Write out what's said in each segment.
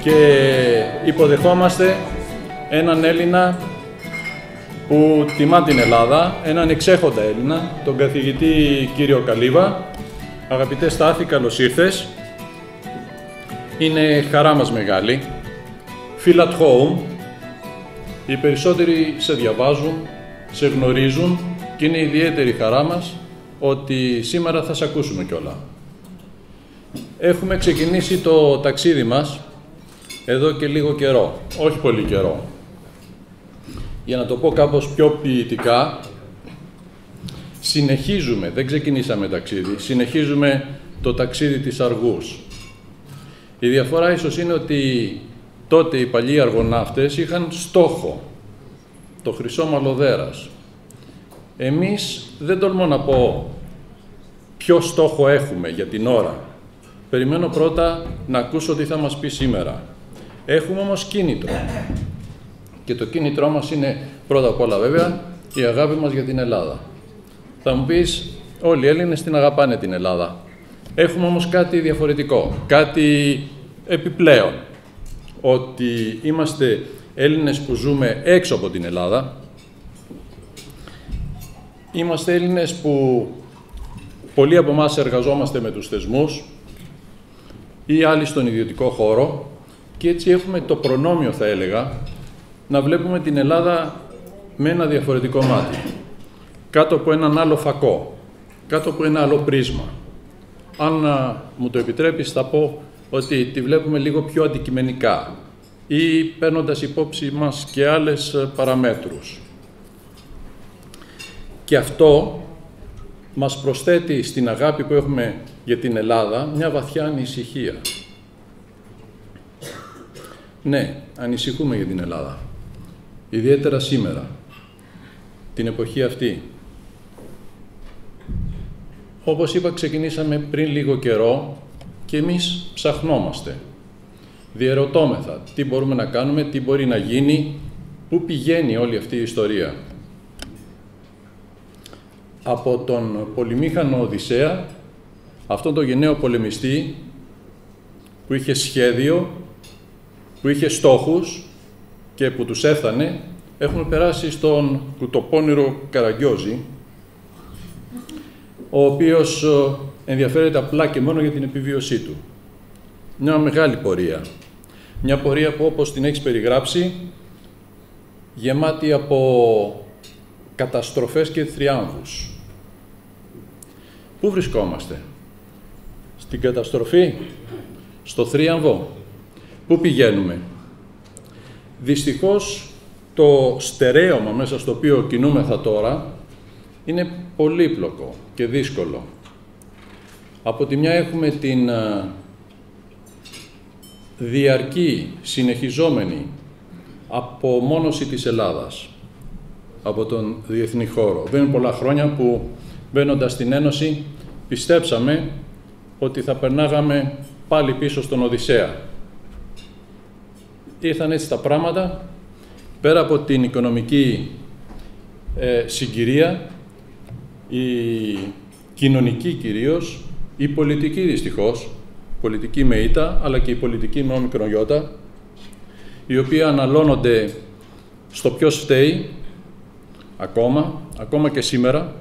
και υποδεχόμαστε έναν Έλληνα που τιμά την Ελλάδα, έναν εξέχοντα Έλληνα, τον καθηγητή κύριο Καλύβα. Αγαπητέ Στάθη, καλώς ήρθες. Είναι χαρά μας μεγάλη. Feel at home. Οι περισσότεροι σε διαβάζουν, σε γνωρίζουν και είναι ιδιαίτερη χαρά μας ότι σήμερα θα σε ακούσουμε κιόλα. Έχουμε ξεκινήσει το ταξίδι μας εδώ και λίγο καιρό, όχι πολύ καιρό. Για να το πω κάπως πιο ποιητικά, συνεχίζουμε, δεν ξεκινήσαμε ταξίδι, συνεχίζουμε το ταξίδι της Αργούς. Η διαφορά ίσως είναι ότι τότε οι παλιοί αργοναύτες είχαν στόχο, το χρυσό μαλλοδέρας. Εμείς δεν τολμώ να πω ποιο στόχο έχουμε για την ώρα. Περιμένω πρώτα να ακούσω τι θα μας πει σήμερα. Έχουμε όμως κίνητρο. Και το κίνητρό μας είναι πρώτα απ' όλα βέβαια η αγάπη μας για την Ελλάδα. Θα μου πεις, όλοι οι Έλληνες την αγαπάνε την Ελλάδα. Έχουμε όμως κάτι διαφορετικό, κάτι επιπλέον. Ότι είμαστε Έλληνες που ζούμε έξω από την Ελλάδα. Είμαστε Έλληνες που πολλοί από εμάς εργαζόμαστε με τους θεσμούς ή άλλοι στον ιδιωτικό χώρο και έτσι έχουμε το προνόμιο, θα έλεγα, να βλέπουμε την Ελλάδα με ένα διαφορετικό μάτι, κάτω από έναν άλλο φακό, κάτω από ένα άλλο πρίσμα. Αν μου το επιτρέπεις, θα πω ότι τη βλέπουμε λίγο πιο αντικειμενικά ή παίρνοντας υπόψη μας και άλλες παραμέτρους. Και αυτό μας προσθέτει στην αγάπη που έχουμε για την Ελλάδα μια βαθιά ανησυχία. Ναι, ανησυχούμε για την Ελλάδα. Ιδιαίτερα σήμερα, την εποχή αυτή. Όπως είπα, ξεκινήσαμε πριν λίγο καιρό και εμείς ψαχνόμαστε. Διερωτώμεθα τι μπορούμε να κάνουμε, τι μπορεί να γίνει, πού πηγαίνει όλη αυτή η ιστορία. Από τον πολυμήχανο Οδυσσέα, αυτόν τον γενναίο πολεμιστή που είχε σχέδιο, που είχε στόχους και που τους έφτανε, έχουμε περάσει στον κουτοπώνηρο Καραγκιόζη, ο οποίος ενδιαφέρεται απλά και μόνο για την επιβίωσή του. Μια μεγάλη πορεία. Μια πορεία που, όπως την έχεις περιγράψει, γεμάτη από καταστροφές και θριάμβους. Πού βρισκόμαστε? Στην καταστροφή? Στο θρίαμβο? Πού πηγαίνουμε? Δυστυχώς, το στερέωμα μέσα στο οποίο κινούμεθα τώρα είναι πολύπλοκο και δύσκολο. Από τη μια έχουμε την διαρκή, συνεχιζόμενη απομόνωση της Ελλάδας από τον διεθνή χώρο. Δεν είναι πολλά χρόνια που, μπαίνοντας στην Ένωση, πιστέψαμε ότι θα περνάγαμε πάλι πίσω στον Οδυσσέα. Ήρθαν έτσι τα πράγματα, πέρα από την οικονομική συγκυρία, η κοινωνική κυρίως, η πολιτική δυστυχώς, πολιτική με ήττα, αλλά και η πολιτική με όμικρον γιώτα, οι οποίοι αναλώνονται στο ποιος φταίει, ακόμα και σήμερα,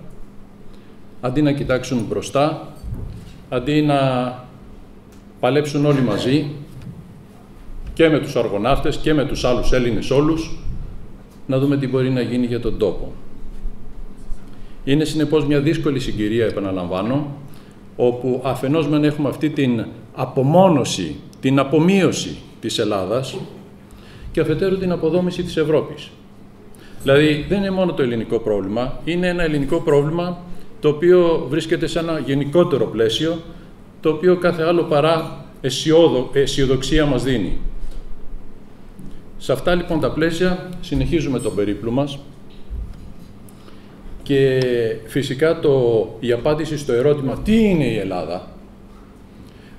αντί να κοιτάξουν μπροστά, αντί να παλέψουν όλοι μαζί, και με τους αργοναύτες και με τους άλλους Έλληνες όλους, να δούμε τι μπορεί να γίνει για τον τόπο. Είναι συνεπώς μια δύσκολη συγκυρία, επαναλαμβάνω, όπου αφενός μεν έχουμε αυτή την απομόνωση, την απομείωση της Ελλάδας και αφετέρου την αποδόμηση της Ευρώπης. Δηλαδή δεν είναι μόνο το ελληνικό πρόβλημα, είναι ένα ελληνικό πρόβλημα το οποίο βρίσκεται σε ένα γενικότερο πλαίσιο, το οποίο κάθε άλλο παρά αισιοδοξία μας δίνει. Σε αυτά λοιπόν τα πλαίσια συνεχίζουμε τον περίπλο μας και φυσικά η απάντηση στο ερώτημα τι είναι η Ελλάδα,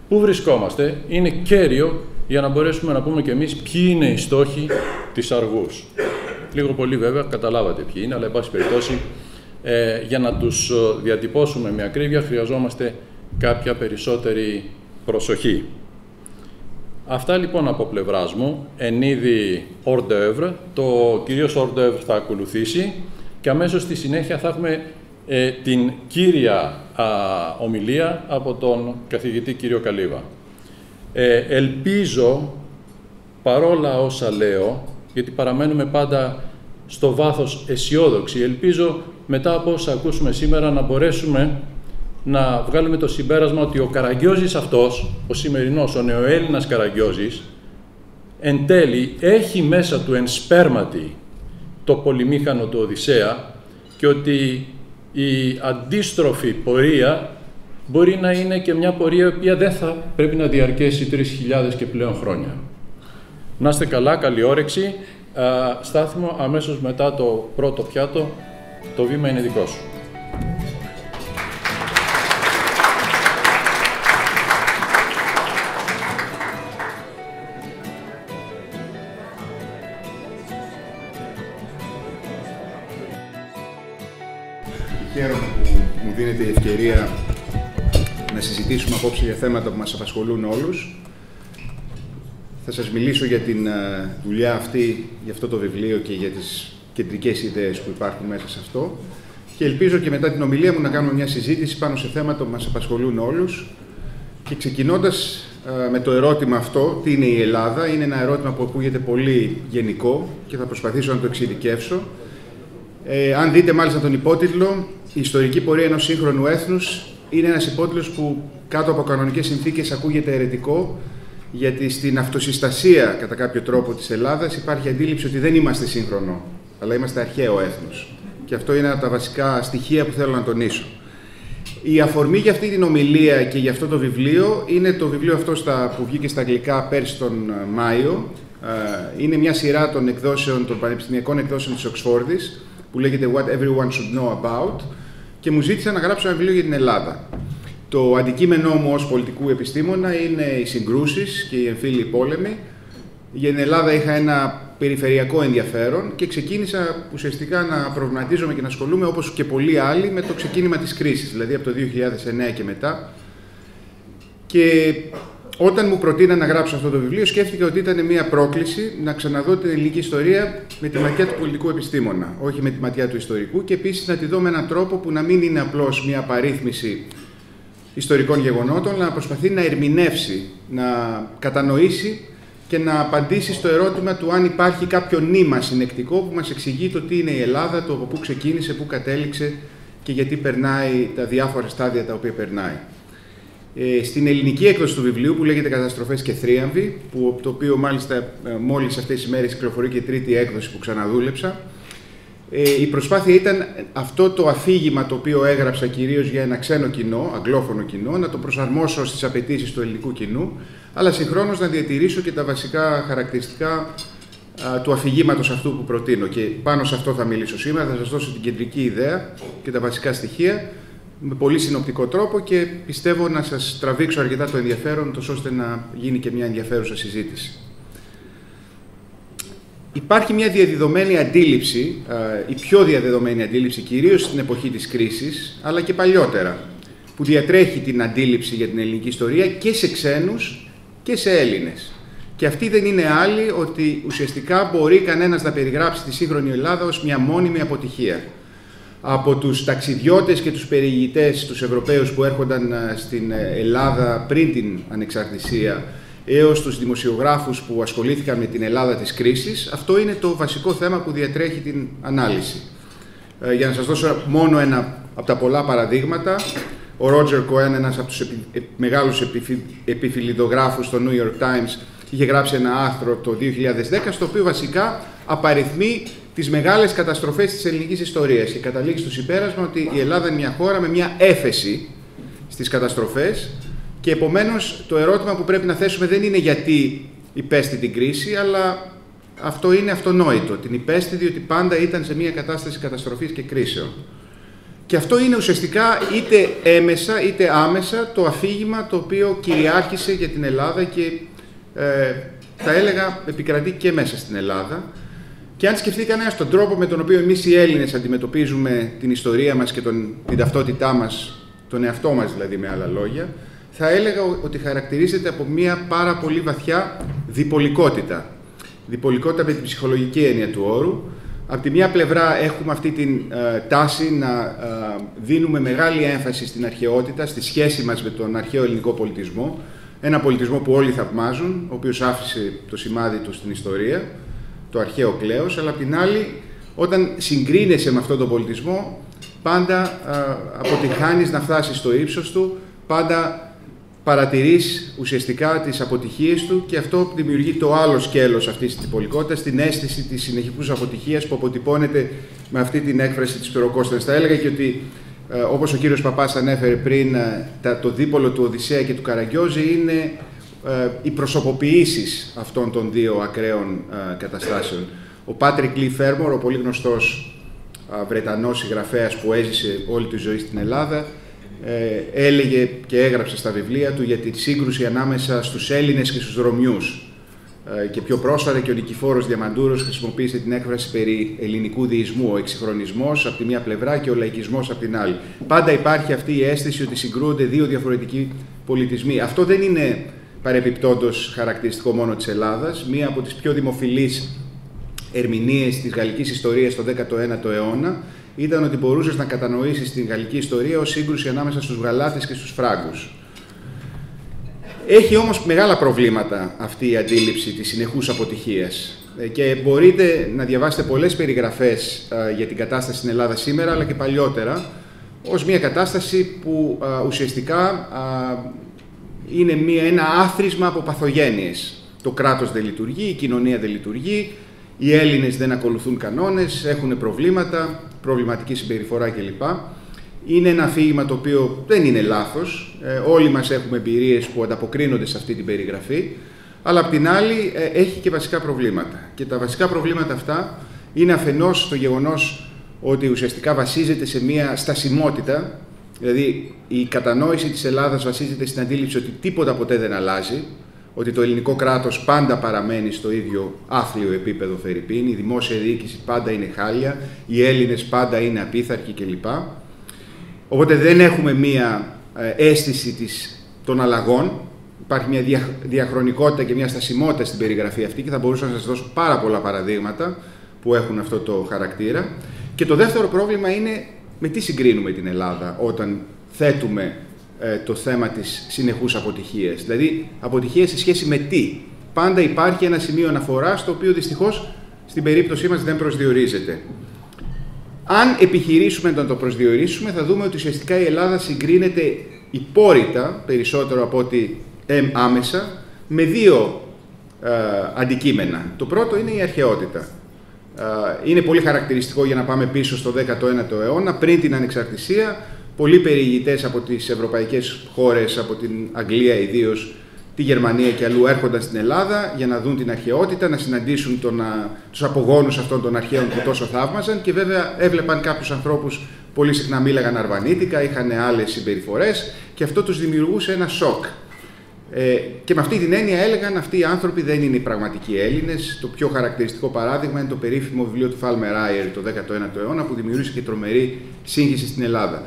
πού βρισκόμαστε, είναι κέριο για να μπορέσουμε να πούμε και εμείς ποιοι είναι οι στόχοι της Αργούς. Λίγο πολύ βέβαια καταλάβατε ποιοι είναι, αλλά εν πάση περιπτώσει για να τους διατυπώσουμε με ακρίβεια χρειαζόμαστε κάποια περισσότερη προσοχή. Αυτά λοιπόν από πλευράς μου, εν είδη hors d'oeuvre. Το κυρίως hors d'oeuvre θα ακολουθήσει και αμέσως στη συνέχεια θα έχουμε την κύρια ομιλία από τον καθηγητή κύριο Καλύβα. Ελπίζω, παρόλα όσα λέω, γιατί παραμένουμε πάντα στο βάθος αισιόδοξοι, ελπίζω μετά από όσα ακούσουμε σήμερα να μπορέσουμε να βγάλουμε το συμπέρασμα ότι ο Καραγκιόζης αυτός, ο σημερινός, ο νεοέλληνας Καραγκιόζης, εν τέλει έχει μέσα του εν σπέρματι το πολυμήχανο του Οδυσσέα και ότι η αντίστροφη πορεία μπορεί να είναι και μια πορεία η οποία δεν θα πρέπει να διαρκέσει 3.000 και πλέον χρόνια. Να είστε καλά, καλή όρεξη. Στάθμο, αμέσως μετά το πρώτο πιάτο, το βήμα είναι δικό σου. Χαίρομαι που μου δίνεται η ευκαιρία να συζητήσουμε απόψε για θέματα που μας απασχολούν όλους. Θα σας μιλήσω για την δουλειά αυτή, για αυτό το βιβλίο και για τις κεντρικές ιδέες που υπάρχουν μέσα σε αυτό. Και ελπίζω και μετά την ομιλία μου να κάνουμε μια συζήτηση πάνω σε θέματα που μας απασχολούν όλους. Και ξεκινώντας με το ερώτημα αυτό, τι είναι η Ελλάδα, είναι ένα ερώτημα που ακούγεται πολύ γενικό και θα προσπαθήσω να το εξειδικεύσω. Αν δείτε μάλιστα τον υπότιτλο, η ιστορική πορεία ενός σύγχρονου έθνους είναι ένας υπότιτλος που κάτω από κανονικές συνθήκες ακούγεται αιρετικό, γιατί στην αυτοσυστασία κατά κάποιο τρόπο της Ελλάδας υπάρχει αντίληψη ότι δεν είμαστε σύγχρονο, αλλά είμαστε αρχαίο έθνος. Και αυτό είναι από τα βασικά στοιχεία που θέλω να τονίσω. Η αφορμή για αυτή την ομιλία και για αυτό το βιβλίο είναι το βιβλίο αυτό που βγήκε στα αγγλικά πέρσι τον Μάιο. Είναι μια σειρά των εκδόσεων, των πανεπιστημιακών εκδόσεων της Οξφόρδης, που λέγεται What Everyone Should Know About, και μου ζήτησε να γράψω ένα βιβλίο για την Ελλάδα. Το αντικείμενό μου ως πολιτικού επιστήμονα είναι οι συγκρούσεις και οι εμφύλιοι πόλεμοι. Για την Ελλάδα είχα ένα περιφερειακό ενδιαφέρον και ξεκίνησα ουσιαστικά να προβληματίζομαι και να ασχολούμαι, όπως και πολλοί άλλοι, με το ξεκίνημα της κρίσης, δηλαδή από το 2009 και μετά. Και όταν μου προτείνα να γράψω αυτό το βιβλίο, σκέφτηκα ότι ήταν μια πρόκληση να ξαναδώ την ελληνική ιστορία με τη ματιά του πολιτικού επιστήμονα, όχι με τη ματιά του ιστορικού, και επίσης να τη δω με έναν τρόπο που να μην είναι απλώς μια απαρίθμηση ιστορικών γεγονότων, αλλά να προσπαθεί να ερμηνεύσει, να κατανοήσει και να απαντήσει στο ερώτημα του αν υπάρχει κάποιο νήμα συνεκτικό που μας εξηγεί το τι είναι η Ελλάδα, το από πού ξεκίνησε, πού κατέληξε και γιατί περνάει τα διάφορα στάδια τα οποία περνάει. Στην ελληνική έκδοση του βιβλίου, που λέγεται «Καταστροφές και θρίαμβοι», το οποίο μάλιστα μόλις αυτές τις μέρες κυκλοφορεί και η τρίτη έκδοση που ξαναδούλεψα, η προσπάθεια ήταν αυτό το αφήγημα το οποίο έγραψα κυρίως για ένα ξένο κοινό, αγγλόφωνο κοινό, να το προσαρμόσω στις απαιτήσεις του ελληνικού κοινού, αλλά συγχρόνως να διατηρήσω και τα βασικά χαρακτηριστικά του αφηγήματος αυτού που προτείνω. Και πάνω σε αυτό θα μιλήσω σήμερα, θα σας δώσω την κεντρική ιδέα και τα βασικά στοιχεία με πολύ συνοπτικό τρόπο και πιστεύω να σας τραβήξω αρκετά το ενδιαφέρον, τόσο ώστε να γίνει και μια ενδιαφέρουσα συζήτηση. Υπάρχει μια διαδεδομένη αντίληψη, η πιο διαδεδομένη αντίληψη κυρίως στην εποχή της κρίσης, αλλά και παλιότερα, που διατρέχει την αντίληψη για την ελληνική ιστορία και σε ξένους και σε Έλληνες. Και αυτή δεν είναι άλλη ότι ουσιαστικά μπορεί κανένας να περιγράψει τη σύγχρονη Ελλάδα ως μια μόνιμη αποτυχία. Από τους ταξιδιώτες και τους περιηγητές, τους Ευρωπαίους που έρχονταν στην Ελλάδα πριν την ανεξαρτησία, έως τους δημοσιογράφους που ασχολήθηκαν με την Ελλάδα της κρίσης, αυτό είναι το βασικό θέμα που διατρέχει την ανάλυση. Για να σας δώσω μόνο ένα από τα πολλά παραδείγματα, ο Ρότζερ Κοέν, ένας από τους μεγάλους επιφυλιδογράφους στο New York Times, είχε γράψει ένα άρθρο το 2010, στο οποίο βασικά απαριθμεί τις μεγάλες καταστροφές της ελληνικής ιστορίας και καταλήγει στο συμπέρασμα ότι η Ελλάδα είναι μια χώρα με μια έφεση στις καταστροφές. Και επομένως το ερώτημα που πρέπει να θέσουμε δεν είναι γιατί υπέστη την κρίση, αλλά αυτό είναι αυτονόητο. Την υπέστη διότι πάντα ήταν σε μια κατάσταση καταστροφής και κρίσεων. Και αυτό είναι ουσιαστικά είτε έμεσα είτε άμεσα το αφήγημα το οποίο κυριάρχησε για την Ελλάδα και θα έλεγα επικρατεί και μέσα στην Ελλάδα. Και αν σκεφτεί κανένας τον τρόπο με τον οποίο εμείς οι Έλληνες αντιμετωπίζουμε την ιστορία μας και την ταυτότητά μας, τον εαυτό μας δηλαδή με άλλα λόγια, θα έλεγα ότι χαρακτηρίζεται από μια πάρα πολύ βαθιά διπολικότητα. Διπολικότητα με την ψυχολογική έννοια του όρου. Από τη μια πλευρά έχουμε αυτή την τάση να δίνουμε μεγάλη έμφαση στην αρχαιότητα, στη σχέση μας με τον αρχαίο ελληνικό πολιτισμό, ένα πολιτισμό που όλοι θαυμάζουν, ο οποίος άφησε το σημάδι του στην ιστορία, το αρχαίο κλέος, αλλά απ' την άλλη, όταν συγκρίνεσαι με αυτόν τον πολιτισμό, πάντα αποτυχάνεις να φτάσεις στο ύψος του, πάντα παρατηρείς ουσιαστικά τις αποτυχίες του και αυτό δημιουργεί το άλλο σκέλος αυτής της διπολικότητας, την αίσθηση της συνεχούς αποτυχίας που αποτυπώνεται με αυτή την έκφραση της πυροκόστανης. Θα έλεγα και ότι, όπως ο κύριος Παπάς ανέφερε πριν, το δίπολο του Οδυσσέα και του Καραγκιόζη είναι οι προσωποποιήσεις αυτών των δύο ακραίων καταστάσεων. Ο Πάτρικ Λι Φέρμορ, ο πολύ γνωστός Βρετανός συγγραφέας που έζησε όλη τη ζωή στην Ελλάδα, έλεγε και έγραψε στα βιβλία του για τη σύγκρουση ανάμεσα στους Έλληνες και στους Ρωμιούς. Και πιο πρόσφατα και ο Νικηφόρος Διαμαντούρος χρησιμοποίησε την έκφραση περί ελληνικού διεισμού, ο εξυγχρονισμός από τη μία πλευρά και ο λαϊκισμός από την άλλη. Πάντα υπάρχει αυτή η αίσθηση ότι συγκρούονται δύο διαφορετικοί πολιτισμοί. Αυτό δεν είναι παρεπιπτόντως χαρακτηριστικό μόνο της Ελλάδας. Μία από τις πιο δημοφιλείς ερμηνείες της γαλλικής ιστορίας στο 19ο αιώνα ήταν ότι μπορούσες να κατανοήσεις την γαλλική ιστορία ως σύγκρουση ανάμεσα στους Γαλάτες και στους Φράγκους. Έχει όμως μεγάλα προβλήματα αυτή η αντίληψη της συνεχούς αποτυχίας και μπορείτε να διαβάσετε πολλές περιγραφές για την κατάσταση στην Ελλάδα σήμερα αλλά και παλιότερα ως μια κατάσταση που ουσιαστικά είναι ένα άθροισμα από παθογένειες. Το κράτος δεν λειτουργεί, η κοινωνία δεν λειτουργεί, οι Έλληνες δεν ακολουθούν κανόνες, έχουν προβλήματα, προβληματική συμπεριφορά κλπ. Είναι ένα αφήγημα το οποίο δεν είναι λάθος. Όλοι μας έχουμε εμπειρίες που ανταποκρίνονται σε αυτή την περιγραφή, αλλά απ' την άλλη έχει και βασικά προβλήματα. Και τα βασικά προβλήματα αυτά είναι αφενός το γεγονός ότι ουσιαστικά βασίζεται σε μια στασιμότητα, δηλαδή η κατανόηση της Ελλάδας βασίζεται στην αντίληψη ότι τίποτα ποτέ δεν αλλάζει, ότι το ελληνικό κράτος πάντα παραμένει στο ίδιο άθλιο επίπεδο φερειπίν, η δημόσια διοίκηση πάντα είναι χάλια, οι Έλληνες πάντα είναι απίθαρχοι κλπ. Οπότε δεν έχουμε μία αίσθηση των αλλαγών, υπάρχει μια διαχρονικότητα και μια στασιμότητα στην περιγραφή αυτή και θα μπορούσα να σας δώσω πάρα πολλά παραδείγματα που έχουν αυτό το χαρακτήρα. Και το δεύτερο πρόβλημα είναι με τι συγκρίνουμε την Ελλάδα όταν θέτουμε το θέμα της συνεχούς αποτυχίας. Δηλαδή, αποτυχία σε σχέση με τι. Πάντα υπάρχει ένα σημείο αναφοράς, το οποίο δυστυχώς στην περίπτωσή μας δεν προσδιορίζεται. Αν επιχειρήσουμε να το προσδιορίσουμε, θα δούμε ότι ουσιαστικά η Ελλάδα συγκρίνεται υπόρρητα, περισσότερο από ότι άμεσα, με δύο αντικείμενα. Το πρώτο είναι η αρχαιότητα. Είναι πολύ χαρακτηριστικό για να πάμε πίσω στο 19ο αιώνα, πριν την ανεξαρτησία. Πολλοί περιηγητές από τις ευρωπαϊκές χώρες, από την Αγγλία ιδίως, τη Γερμανία και αλλού έρχονταν στην Ελλάδα για να δουν την αρχαιότητα, να συναντήσουν τους απογόνους αυτών των αρχαίων που τόσο θαύμαζαν και βέβαια έβλεπαν κάποιους ανθρώπους πολύ συχνά μίλαγαν αρβανίτικα, είχαν άλλες συμπεριφορές και αυτό τους δημιουργούσε ένα σοκ. Και με αυτή την έννοια έλεγαν αυτοί οι άνθρωποι δεν είναι οι πραγματικοί Έλληνες. Το πιο χαρακτηριστικό παράδειγμα είναι το περίφημο βιβλίο του Φάλμερ Άιερ το 19ο αιώνα που δημιούργησε και τρομερή σύγχυση στην Ελλάδα.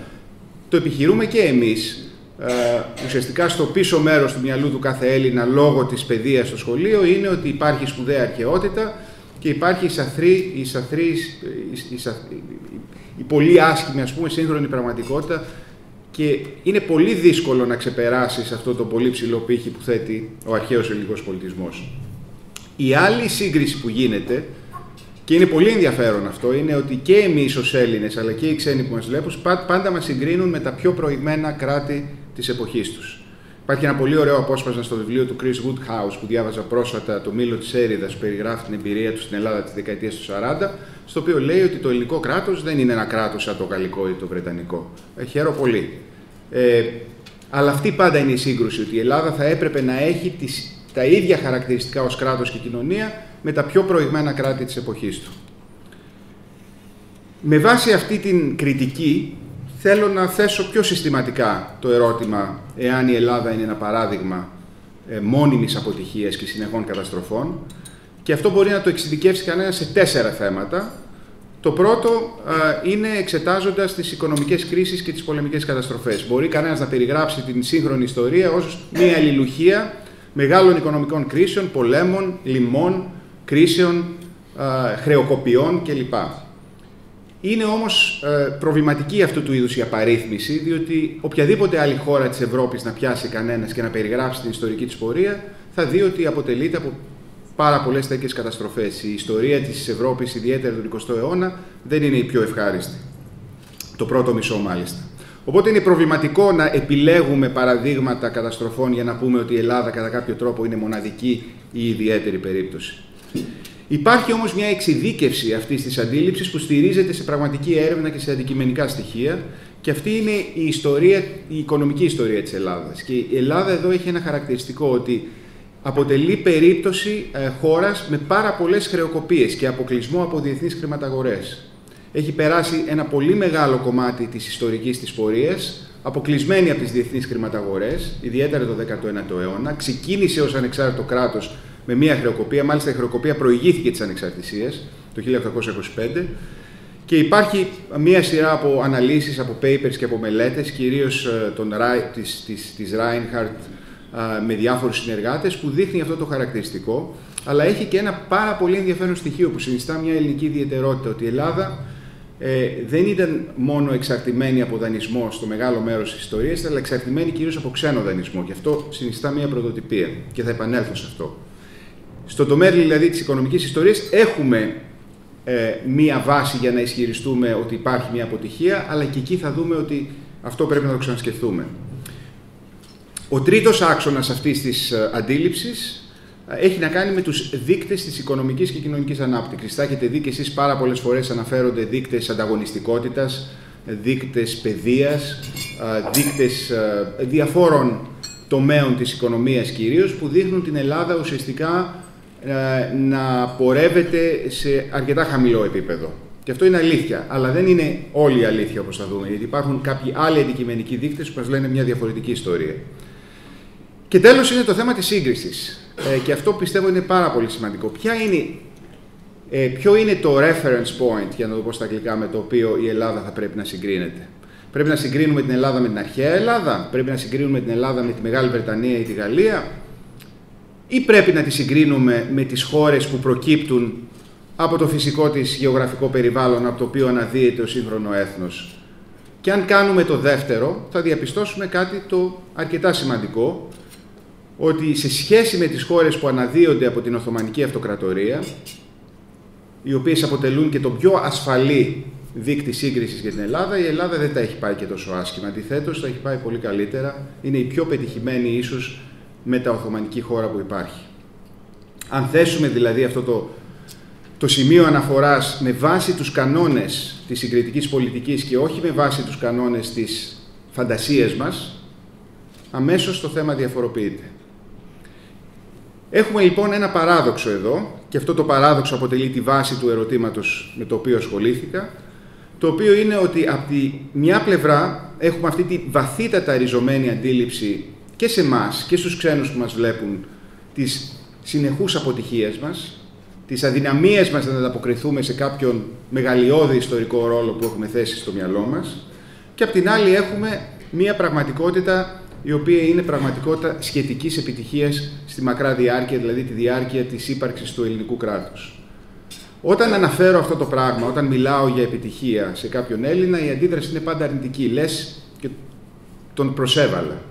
Το επιχειρούμε και εμείς. Ουσιαστικά στο πίσω μέρος του μυαλού του κάθε Έλληνα λόγω της παιδείας στο σχολείο είναι ότι υπάρχει σπουδαία αρχαιότητα και υπάρχει η πολύ άσχημη σύγχρονη πραγματικότητα και είναι πολύ δύσκολο να ξεπεράσεις αυτό το πολύ ψηλό πύχη που θέτει ο αρχαίος ελληνικός πολιτισμός. Η άλλη σύγκριση που γίνεται, και είναι πολύ ενδιαφέρον αυτό, είναι ότι και εμείς ως Έλληνες αλλά και οι ξένοι που μας βλέπουν πάντα μας συγκρίνουν με τα πιο προηγμένα κράτη της εποχής τους. Υπάρχει ένα πολύ ωραίο απόσπασμα στο βιβλίο του Chris Woodhouse που διάβαζα πρόσφατα, το Μήλο της Έριδας, που περιγράφει την εμπειρία του στην Ελλάδα της δεκαετίας του 40, στο οποίο λέει ότι το ελληνικό κράτος δεν είναι ένα κράτος σαν το γαλλικό ή το βρετανικό. Χαίρομαι πολύ. Αλλά αυτή πάντα είναι η σύγκρουση, ότι η Ελλάδα θα έπρεπε να έχει τα ίδια χαρακτηριστικά ως κράτος και κοινωνία με τα πιο προηγμένα κράτη της εποχής του. Με βάση αυτή την κριτική, θέλω να θέσω πιο συστηματικά το ερώτημα εάν η Ελλάδα είναι ένα παράδειγμα μόνιμης αποτυχίας και συνεχών καταστροφών και αυτό μπορεί να το εξειδικεύσει κανένα σε 4 θέματα Το πρώτο είναι εξετάζοντας τις οικονομικές κρίσεις και τις πολεμικές καταστροφές. Μπορεί κανένας να περιγράψει την σύγχρονη ιστορία ως μία αλληλουχία μεγάλων οικονομικών κρίσεων, πολέμων, λοιμών, κρίσεων, χρεοκοπιών κλπ. Είναι όμως προβληματική αυτού του είδους η απαρίθμηση, διότι οποιαδήποτε άλλη χώρα της Ευρώπης να πιάσει κανένας και να περιγράψει την ιστορική της πορεία, θα δει ότι αποτελείται από πάρα πολλές τέτοιες καταστροφές. Η ιστορία της Ευρώπης, ιδιαίτερα του 20ου αιώνα, δεν είναι η πιο ευχάριστη. Το πρώτο μισό, μάλιστα. Οπότε είναι προβληματικό να επιλέγουμε παραδείγματα καταστροφών για να πούμε ότι η Ελλάδα κατά κάποιο τρόπο είναι μοναδική ή ιδιαίτερη περίπτωση. Υπάρχει όμως μια εξειδίκευση αυτής της αντίληψης που στηρίζεται σε πραγματική έρευνα και σε αντικειμενικά στοιχεία, και αυτή είναι η οικονομική ιστορία της Ελλάδας. Και η Ελλάδα εδώ έχει ένα χαρακτηριστικό, ότι αποτελεί περίπτωση χώρας με πάρα πολλές χρεοκοπίες και αποκλεισμό από διεθνείς χρηματαγορές. Έχει περάσει ένα πολύ μεγάλο κομμάτι της ιστορικής της πορείας, αποκλεισμένη από τις διεθνείς χρηματαγορές, ιδιαίτερα το 19ο αιώνα. Ξεκίνησε ως ανεξάρτητο κράτος με μια χρεοκοπία, μάλιστα η χρεοκοπία προηγήθηκε της ανεξαρτησίας το 1825, και υπάρχει μια σειρά από αναλύσεις, από papers και από μελέτες, κυρίως της Reinhardt με διάφορους συνεργάτες, που δείχνει αυτό το χαρακτηριστικό, αλλά έχει και ένα πάρα πολύ ενδιαφέρον στοιχείο που συνιστά μια ελληνική ιδιαιτερότητα, ότι η Ελλάδα δεν ήταν μόνο εξαρτημένη από δανεισμό στο μεγάλο μέρος της ιστορίας, αλλά εξαρτημένη κυρίως από ξένο δανεισμό, και αυτό συνιστά μια πρωτοτυπία, και θα επανέλθω σε αυτό. Στο τομέα δηλαδή της οικονομικής ιστορίας έχουμε μία βάση για να ισχυριστούμε ότι υπάρχει μία αποτυχία, αλλά και εκεί θα δούμε ότι αυτό πρέπει να το ξανασκεφτούμε. Ο τρίτος άξονας αυτής της αντίληψης έχει να κάνει με τους δείκτες της οικονομικής και κοινωνικής ανάπτυξης. Θα έχετε δει και εσείς πάρα πολλές φορές αναφέρονται δείκτες ανταγωνιστικότητας, δείκτες παιδείας, δείκτες διαφόρων τομέων της οικονομίας κυρίως, που δείχνουν την Ελλάδα ουσιαστικά να πορεύεται σε αρκετά χαμηλό επίπεδο. Και αυτό είναι αλήθεια, αλλά δεν είναι όλη η αλήθεια, όπως θα δούμε, γιατί υπάρχουν κάποιοι άλλοι αντικειμενικοί δείκτες που μας λένε μια διαφορετική ιστορία. Και τέλος είναι το θέμα της σύγκρισης. Και αυτό πιστεύω είναι πάρα πολύ σημαντικό. Ποιο είναι το reference point, για να το πω στα αγγλικά, με το οποίο η Ελλάδα θα πρέπει να συγκρίνεται? Πρέπει να συγκρίνουμε την Ελλάδα με την αρχαία Ελλάδα? Πρέπει να συγκρίνουμε την Ελλάδα με τη Μεγάλη Βρετανία ή τη Γαλλία? Ή πρέπει να τη συγκρίνουμε με τις χώρες που προκύπτουν από το φυσικό της γεωγραφικό περιβάλλον, από το οποίο αναδύεται ο σύγχρονο έθνος? Και αν κάνουμε το δεύτερο, θα διαπιστώσουμε κάτι το αρκετά σημαντικό, ότι σε σχέση με τις χώρες που αναδύονται από την Οθωμανική Αυτοκρατορία, οι οποίες αποτελούν και το πιο ασφαλή δείκτη σύγκρισης για την Ελλάδα, η Ελλάδα δεν τα έχει πάει και τόσο άσχημα. Αντιθέτως, τα έχει πάει πολύ καλύτερα. Είναι η πιο πετυχημένη ίσως μεταοθωμανική χώρα που υπάρχει. Αν θέσουμε δηλαδή αυτό το σημείο αναφοράς με βάση τους κανόνες της συγκριτικής πολιτικής και όχι με βάση τους κανόνες της φαντασίας μας, αμέσως το θέμα διαφοροποιείται. Έχουμε λοιπόν ένα παράδοξο εδώ, και αυτό το παράδοξο αποτελεί τη βάση του ερωτήματος με το οποίο ασχολήθηκα, το οποίο είναι ότι από τη μια πλευρά έχουμε αυτή τη βαθύτατα ριζωμένη αντίληψη και σε εμάς και στους ξένους που μας βλέπουν της συνεχούς αποτυχίας μας, της αδυναμίας μας να ανταποκριθούμε σε κάποιον μεγαλειώδη ιστορικό ρόλο που έχουμε θέσει στο μυαλό μας, και απ' την άλλη έχουμε μία πραγματικότητα η οποία είναι πραγματικότητα σχετικής επιτυχίας στη μακρά διάρκεια, δηλαδή τη διάρκεια της ύπαρξης του ελληνικού κράτους. Όταν αναφέρω αυτό το πράγμα, όταν μιλάω για επιτυχία σε κάποιον Έλληνα, η αντίδραση είναι πάντα αρνητική. Λες και τον προσέβαλα.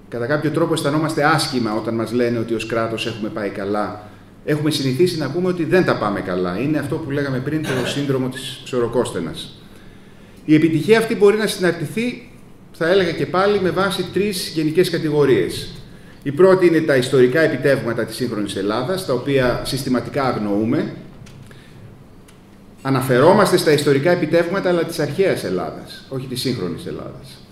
Κατά κάποιο τρόπο αισθανόμαστε άσχημα όταν μας λένε ότι ως κράτος έχουμε πάει καλά. Έχουμε συνηθίσει να πούμε ότι δεν τα πάμε καλά. Είναι αυτό που λέγαμε πριν, το σύνδρομο της ψωροκόστενας. Η επιτυχία αυτή μπορεί να συναρτηθεί, θα έλεγα και πάλι, με βάση τρεις γενικές κατηγορίες. Η πρώτη είναι τα ιστορικά επιτεύγματα της σύγχρονης Ελλάδας, τα οποία συστηματικά αγνοούμε. Αναφερόμαστε στα ιστορικά επιτεύγματα, αλλά της αρχαίας Ελλάδας, όχι της σύγχρονης Ελλάδας.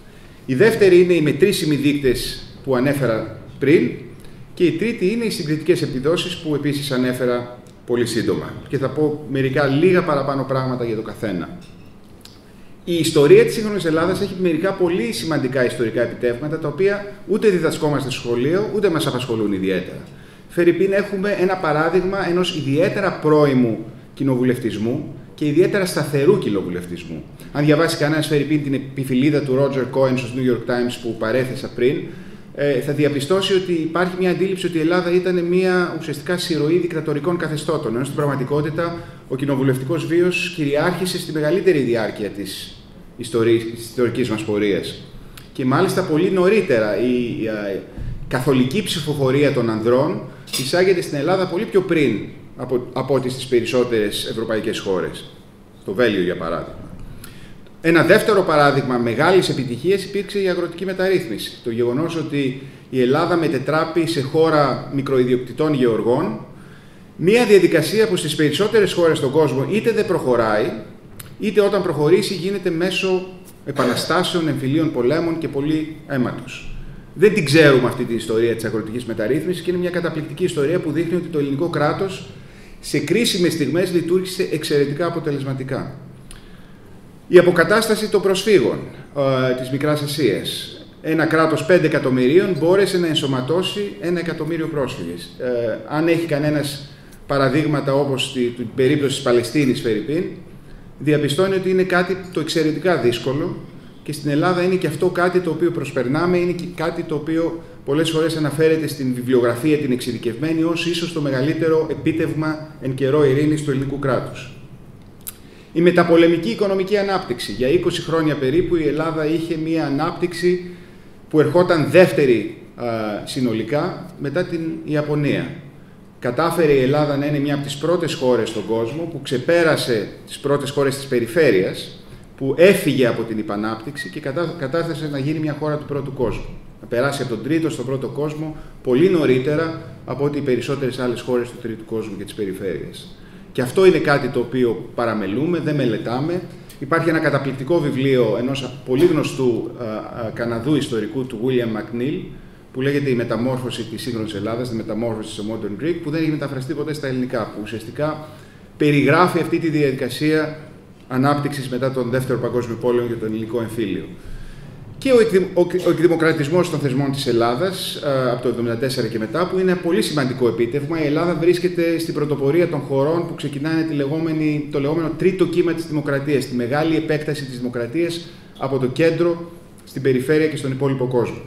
Η δεύτερη είναι οι μετρήσιμοι δείκτες που ανέφερα πριν, και η τρίτη είναι οι συγκριτικές επιδόσεις που επίσης ανέφερα πολύ σύντομα. Και θα πω μερικά λίγα παραπάνω πράγματα για το καθένα. Η ιστορία της σύγχρονης Ελλάδας έχει μερικά πολύ σημαντικά ιστορικά επιτεύγματα, τα οποία ούτε διδασκόμαστε στο σχολείο, ούτε μας απασχολούν ιδιαίτερα. Φερρυπίν, έχουμε ένα παράδειγμα ενός ιδιαίτερα πρώιμου κοινοβουλευτισμού και ιδιαίτερα σταθερού κοινοβουλευτισμού. Αν διαβάσει κανένας φερειπίν την επιφυλίδα του Roger Cohen στο New York Times που παρέθεσα πριν, θα διαπιστώσει ότι υπάρχει μια αντίληψη ότι η Ελλάδα ήταν μια ουσιαστικά συρροή δικτατορικών καθεστώτων, ενώ στην πραγματικότητα ο κοινοβουλευτικός βίος κυριάρχησε στη μεγαλύτερη διάρκεια της ιστορικής μας πορείας. Και μάλιστα πολύ νωρίτερα η καθολική ψηφοφορία των ανδρών εισάγεται στην Ελλάδα πολύ πιο πριν από ό,τι στις περισσότερες ευρωπαϊκές χώρες. Στο Βέλγιο, για παράδειγμα. Ένα δεύτερο παράδειγμα μεγάλης επιτυχίας υπήρξε η αγροτική μεταρρύθμιση. Το γεγονός ότι η Ελλάδα μετετράπη σε χώρα μικροϊδιοκτητών γεωργών, μια διαδικασία που στις περισσότερες χώρες στον κόσμο είτε δεν προχωράει, είτε όταν προχωρήσει γίνεται μέσω επαναστάσεων, εμφυλίων πολέμων και πολύ αίματος. Δεν την ξέρουμε αυτή την ιστορία της αγροτικής μεταρρύθμισης και είναι μια καταπληκτική ιστορία που δείχνει ότι το ελληνικό κράτος σε κρίσιμες στιγμές λειτουργήσε εξαιρετικά αποτελεσματικά. Η αποκατάσταση των προσφύγων της Μικράς Ασίας. Ένα κράτος 5 εκατομμυρίων μπόρεσε να ενσωματώσει 1 εκατομμύριο πρόσφυγες. Αν έχει κανένας παραδείγματα όπως την περίπτωση της Παλαιστίνης, φερειπίν, διαπιστώνει ότι είναι κάτι το εξαιρετικά δύσκολο και στην Ελλάδα είναι και αυτό κάτι το οποίο προσπερνάμε, είναι και κάτι το οποίο πολλές φορές αναφέρεται στην βιβλιογραφία την εξειδικευμένη ως ίσως το μεγαλύτερο επίτευγμα εν καιρό ειρήνης του ελληνικού κράτους. Η μεταπολεμική οικονομική ανάπτυξη. Για 20 χρόνια περίπου η Ελλάδα είχε μία ανάπτυξη που ερχόταν δεύτερη συνολικά μετά την Ιαπωνία. Κατάφερε η Ελλάδα να είναι μια από τις πρώτες χώρες στον κόσμο που ξεπέρασε τις πρώτες χώρες της περιφέρειας, που έφυγε από την υπανάπτυξη και κατάφερε να γίνει μια χώρα του πρώτου κόσμου. Να περάσει από τον τρίτο στον πρώτο κόσμο πολύ νωρίτερα από ό,τι οι περισσότερες άλλες χώρες του τρίτου κόσμου και της περιφέρειας. Και αυτό είναι κάτι το οποίο παραμελούμε, δεν μελετάμε. Υπάρχει ένα καταπληκτικό βιβλίο ενός πολύ γνωστού Καναδού ιστορικού, του William McNeill, που λέγεται «Η μεταμόρφωση της σύγχρονης Ελλάδας», «The Metamorphosis of Modern Greek», που δεν έχει μεταφραστεί ποτέ στα ελληνικά, που ουσιαστικά περιγράφει αυτή τη διαδικασία ανάπτυξης μετά τον Δεύτερο Παγκόσμιο Πόλεμο και τον ελληνικό εμφύλιο. Και ο εκδημοκρατισμός των θεσμών της Ελλάδας από το 1974 και μετά, που είναι ένα πολύ σημαντικό επίτευγμα. Η Ελλάδα βρίσκεται στην πρωτοπορία των χωρών που ξεκινάνε το λεγόμενο τρίτο κύμα της δημοκρατίας, τη μεγάλη επέκταση της δημοκρατίας από το κέντρο στην περιφέρεια και στον υπόλοιπο κόσμο.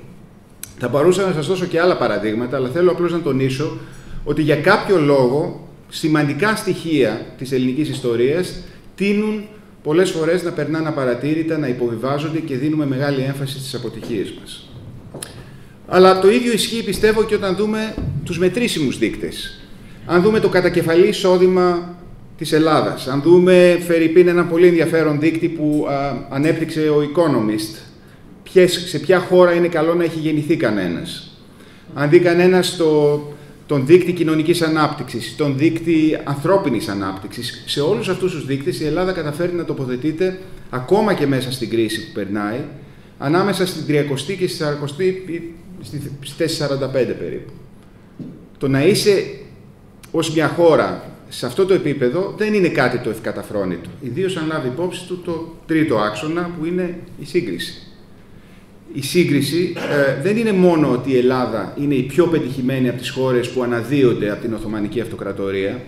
Θα μπορούσα να σας δώσω και άλλα παραδείγματα, αλλά θέλω απλώς να τονίσω ότι για κάποιο λόγο σημαντικά στοιχεία της ελληνικής ιστορίας τείνουν πολλές φορές να περνάνε απαρατήρητα, να υποβιβάζονται και δίνουμε μεγάλη έμφαση στις αποτυχίες μας. Αλλά το ίδιο ισχύει, πιστεύω, και όταν δούμε τους μετρήσιμους δείκτες. Αν δούμε το κατακεφαλή εισόδημα της Ελλάδας, αν δούμε, φερειπίν, ένα πολύ ενδιαφέρον δείκτη που ανέπτυξε ο Economist, σε ποια χώρα είναι καλό να έχει γεννηθεί κανένας. Αν δει κανένας τον δείκτη κοινωνικής ανάπτυξης, τον δείκτη ανθρώπινης ανάπτυξης, σε όλους αυτούς τους δείκτες η Ελλάδα καταφέρει να τοποθετείται ακόμα και μέσα στην κρίση που περνάει, ανάμεσα στην 30η και στη 40η, στη θέση 45 περίπου. Το να είσαι ως μια χώρα σε αυτό το επίπεδο δεν είναι κάτι το ευκαταφρόνητο, ιδίως αν λάβει υπόψη του το τρίτο άξονα που είναι η σύγκριση. Η σύγκριση δεν είναι μόνο ότι η Ελλάδα είναι η πιο πετυχημένη από τις χώρες που αναδύονται από την Οθωμανική Αυτοκρατορία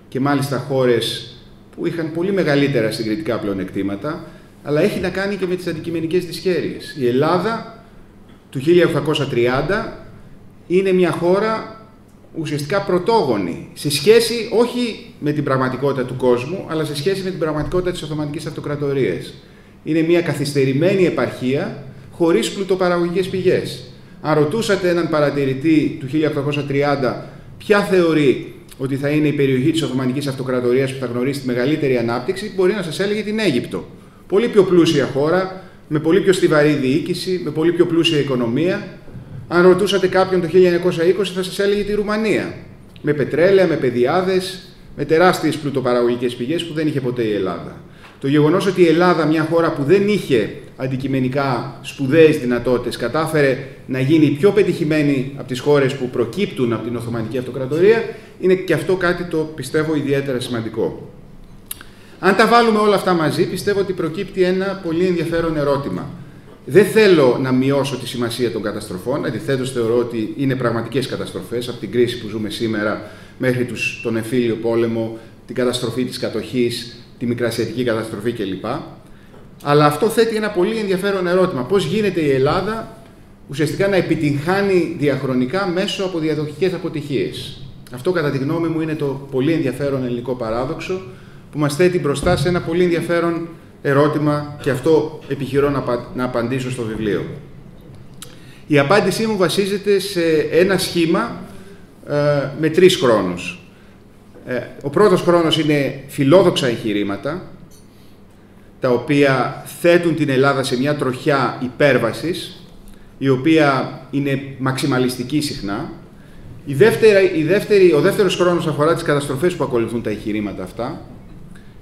και μάλιστα χώρες που είχαν πολύ μεγαλύτερα συγκριτικά πλεονεκτήματα, αλλά έχει να κάνει και με τις αντικειμενικές δυσχέρειες. Η Ελλάδα του 1830 είναι μια χώρα ουσιαστικά πρωτόγονη σε σχέση όχι με την πραγματικότητα του κόσμου, αλλά σε σχέση με την πραγματικότητα της Οθωμανικής Αυτοκρατορίας. Είναι μια καθυστερημένη επαρχία χωρίς πλουτοπαραγωγικές πηγές. Αν ρωτούσατε έναν παρατηρητή του 1830 ποια θεωρεί ότι θα είναι η περιοχή της Οθωμανικής Αυτοκρατορίας που θα γνωρίσει τη μεγαλύτερη ανάπτυξη, μπορεί να σας έλεγε την Αίγυπτο. Πολύ πιο πλούσια χώρα, με πολύ πιο στιβαρή διοίκηση, με πολύ πιο πλούσια οικονομία. Αν ρωτούσατε κάποιον το 1920 θα σας έλεγε τη Ρουμανία. Με πετρέλαια, με πεδιάδες, με τεράστιες πλουτοπαραγωγικές πηγές που δεν είχε ποτέ η Ελλάδα. Το γεγονός ότι η Ελλάδα, μια χώρα που δεν είχε αντικειμενικά σπουδαίες δυνατότητες, κατάφερε να γίνει η πιο πετυχημένη από τις χώρες που προκύπτουν από την Οθωμανική Αυτοκρατορία, είναι και αυτό κάτι το πιστεύω ιδιαίτερα σημαντικό. Αν τα βάλουμε όλα αυτά μαζί, πιστεύω ότι προκύπτει ένα πολύ ενδιαφέρον ερώτημα. Δεν θέλω να μειώσω τη σημασία των καταστροφών, αντιθέτως θεωρώ ότι είναι πραγματικές καταστροφές, από την κρίση που ζούμε σήμερα μέχρι τον εμφύλιο πόλεμο, την καταστροφή της κατοχής, τη Μικρασιατική καταστροφή κλπ. Αλλά αυτό θέτει ένα πολύ ενδιαφέρον ερώτημα. Πώς γίνεται η Ελλάδα ουσιαστικά να επιτυγχάνει διαχρονικά μέσω από διαδοχικές αποτυχίες. Αυτό κατά τη γνώμη μου είναι το πολύ ενδιαφέρον ελληνικό παράδοξο που μας θέτει μπροστά σε ένα πολύ ενδιαφέρον ερώτημα και αυτό επιχειρώ να απαντήσω στο βιβλίο. Η απάντησή μου βασίζεται σε ένα σχήμα με 3 χρόνους. Ο πρώτος χρόνος είναι φιλόδοξα εγχειρήματα, τα οποία θέτουν την Ελλάδα σε μια τροχιά υπέρβασης, η οποία είναι μαξιμαλιστική συχνά. Ο δεύτερος χρόνος αφορά τις καταστροφές που ακολουθούν τα εγχειρήματα αυτά,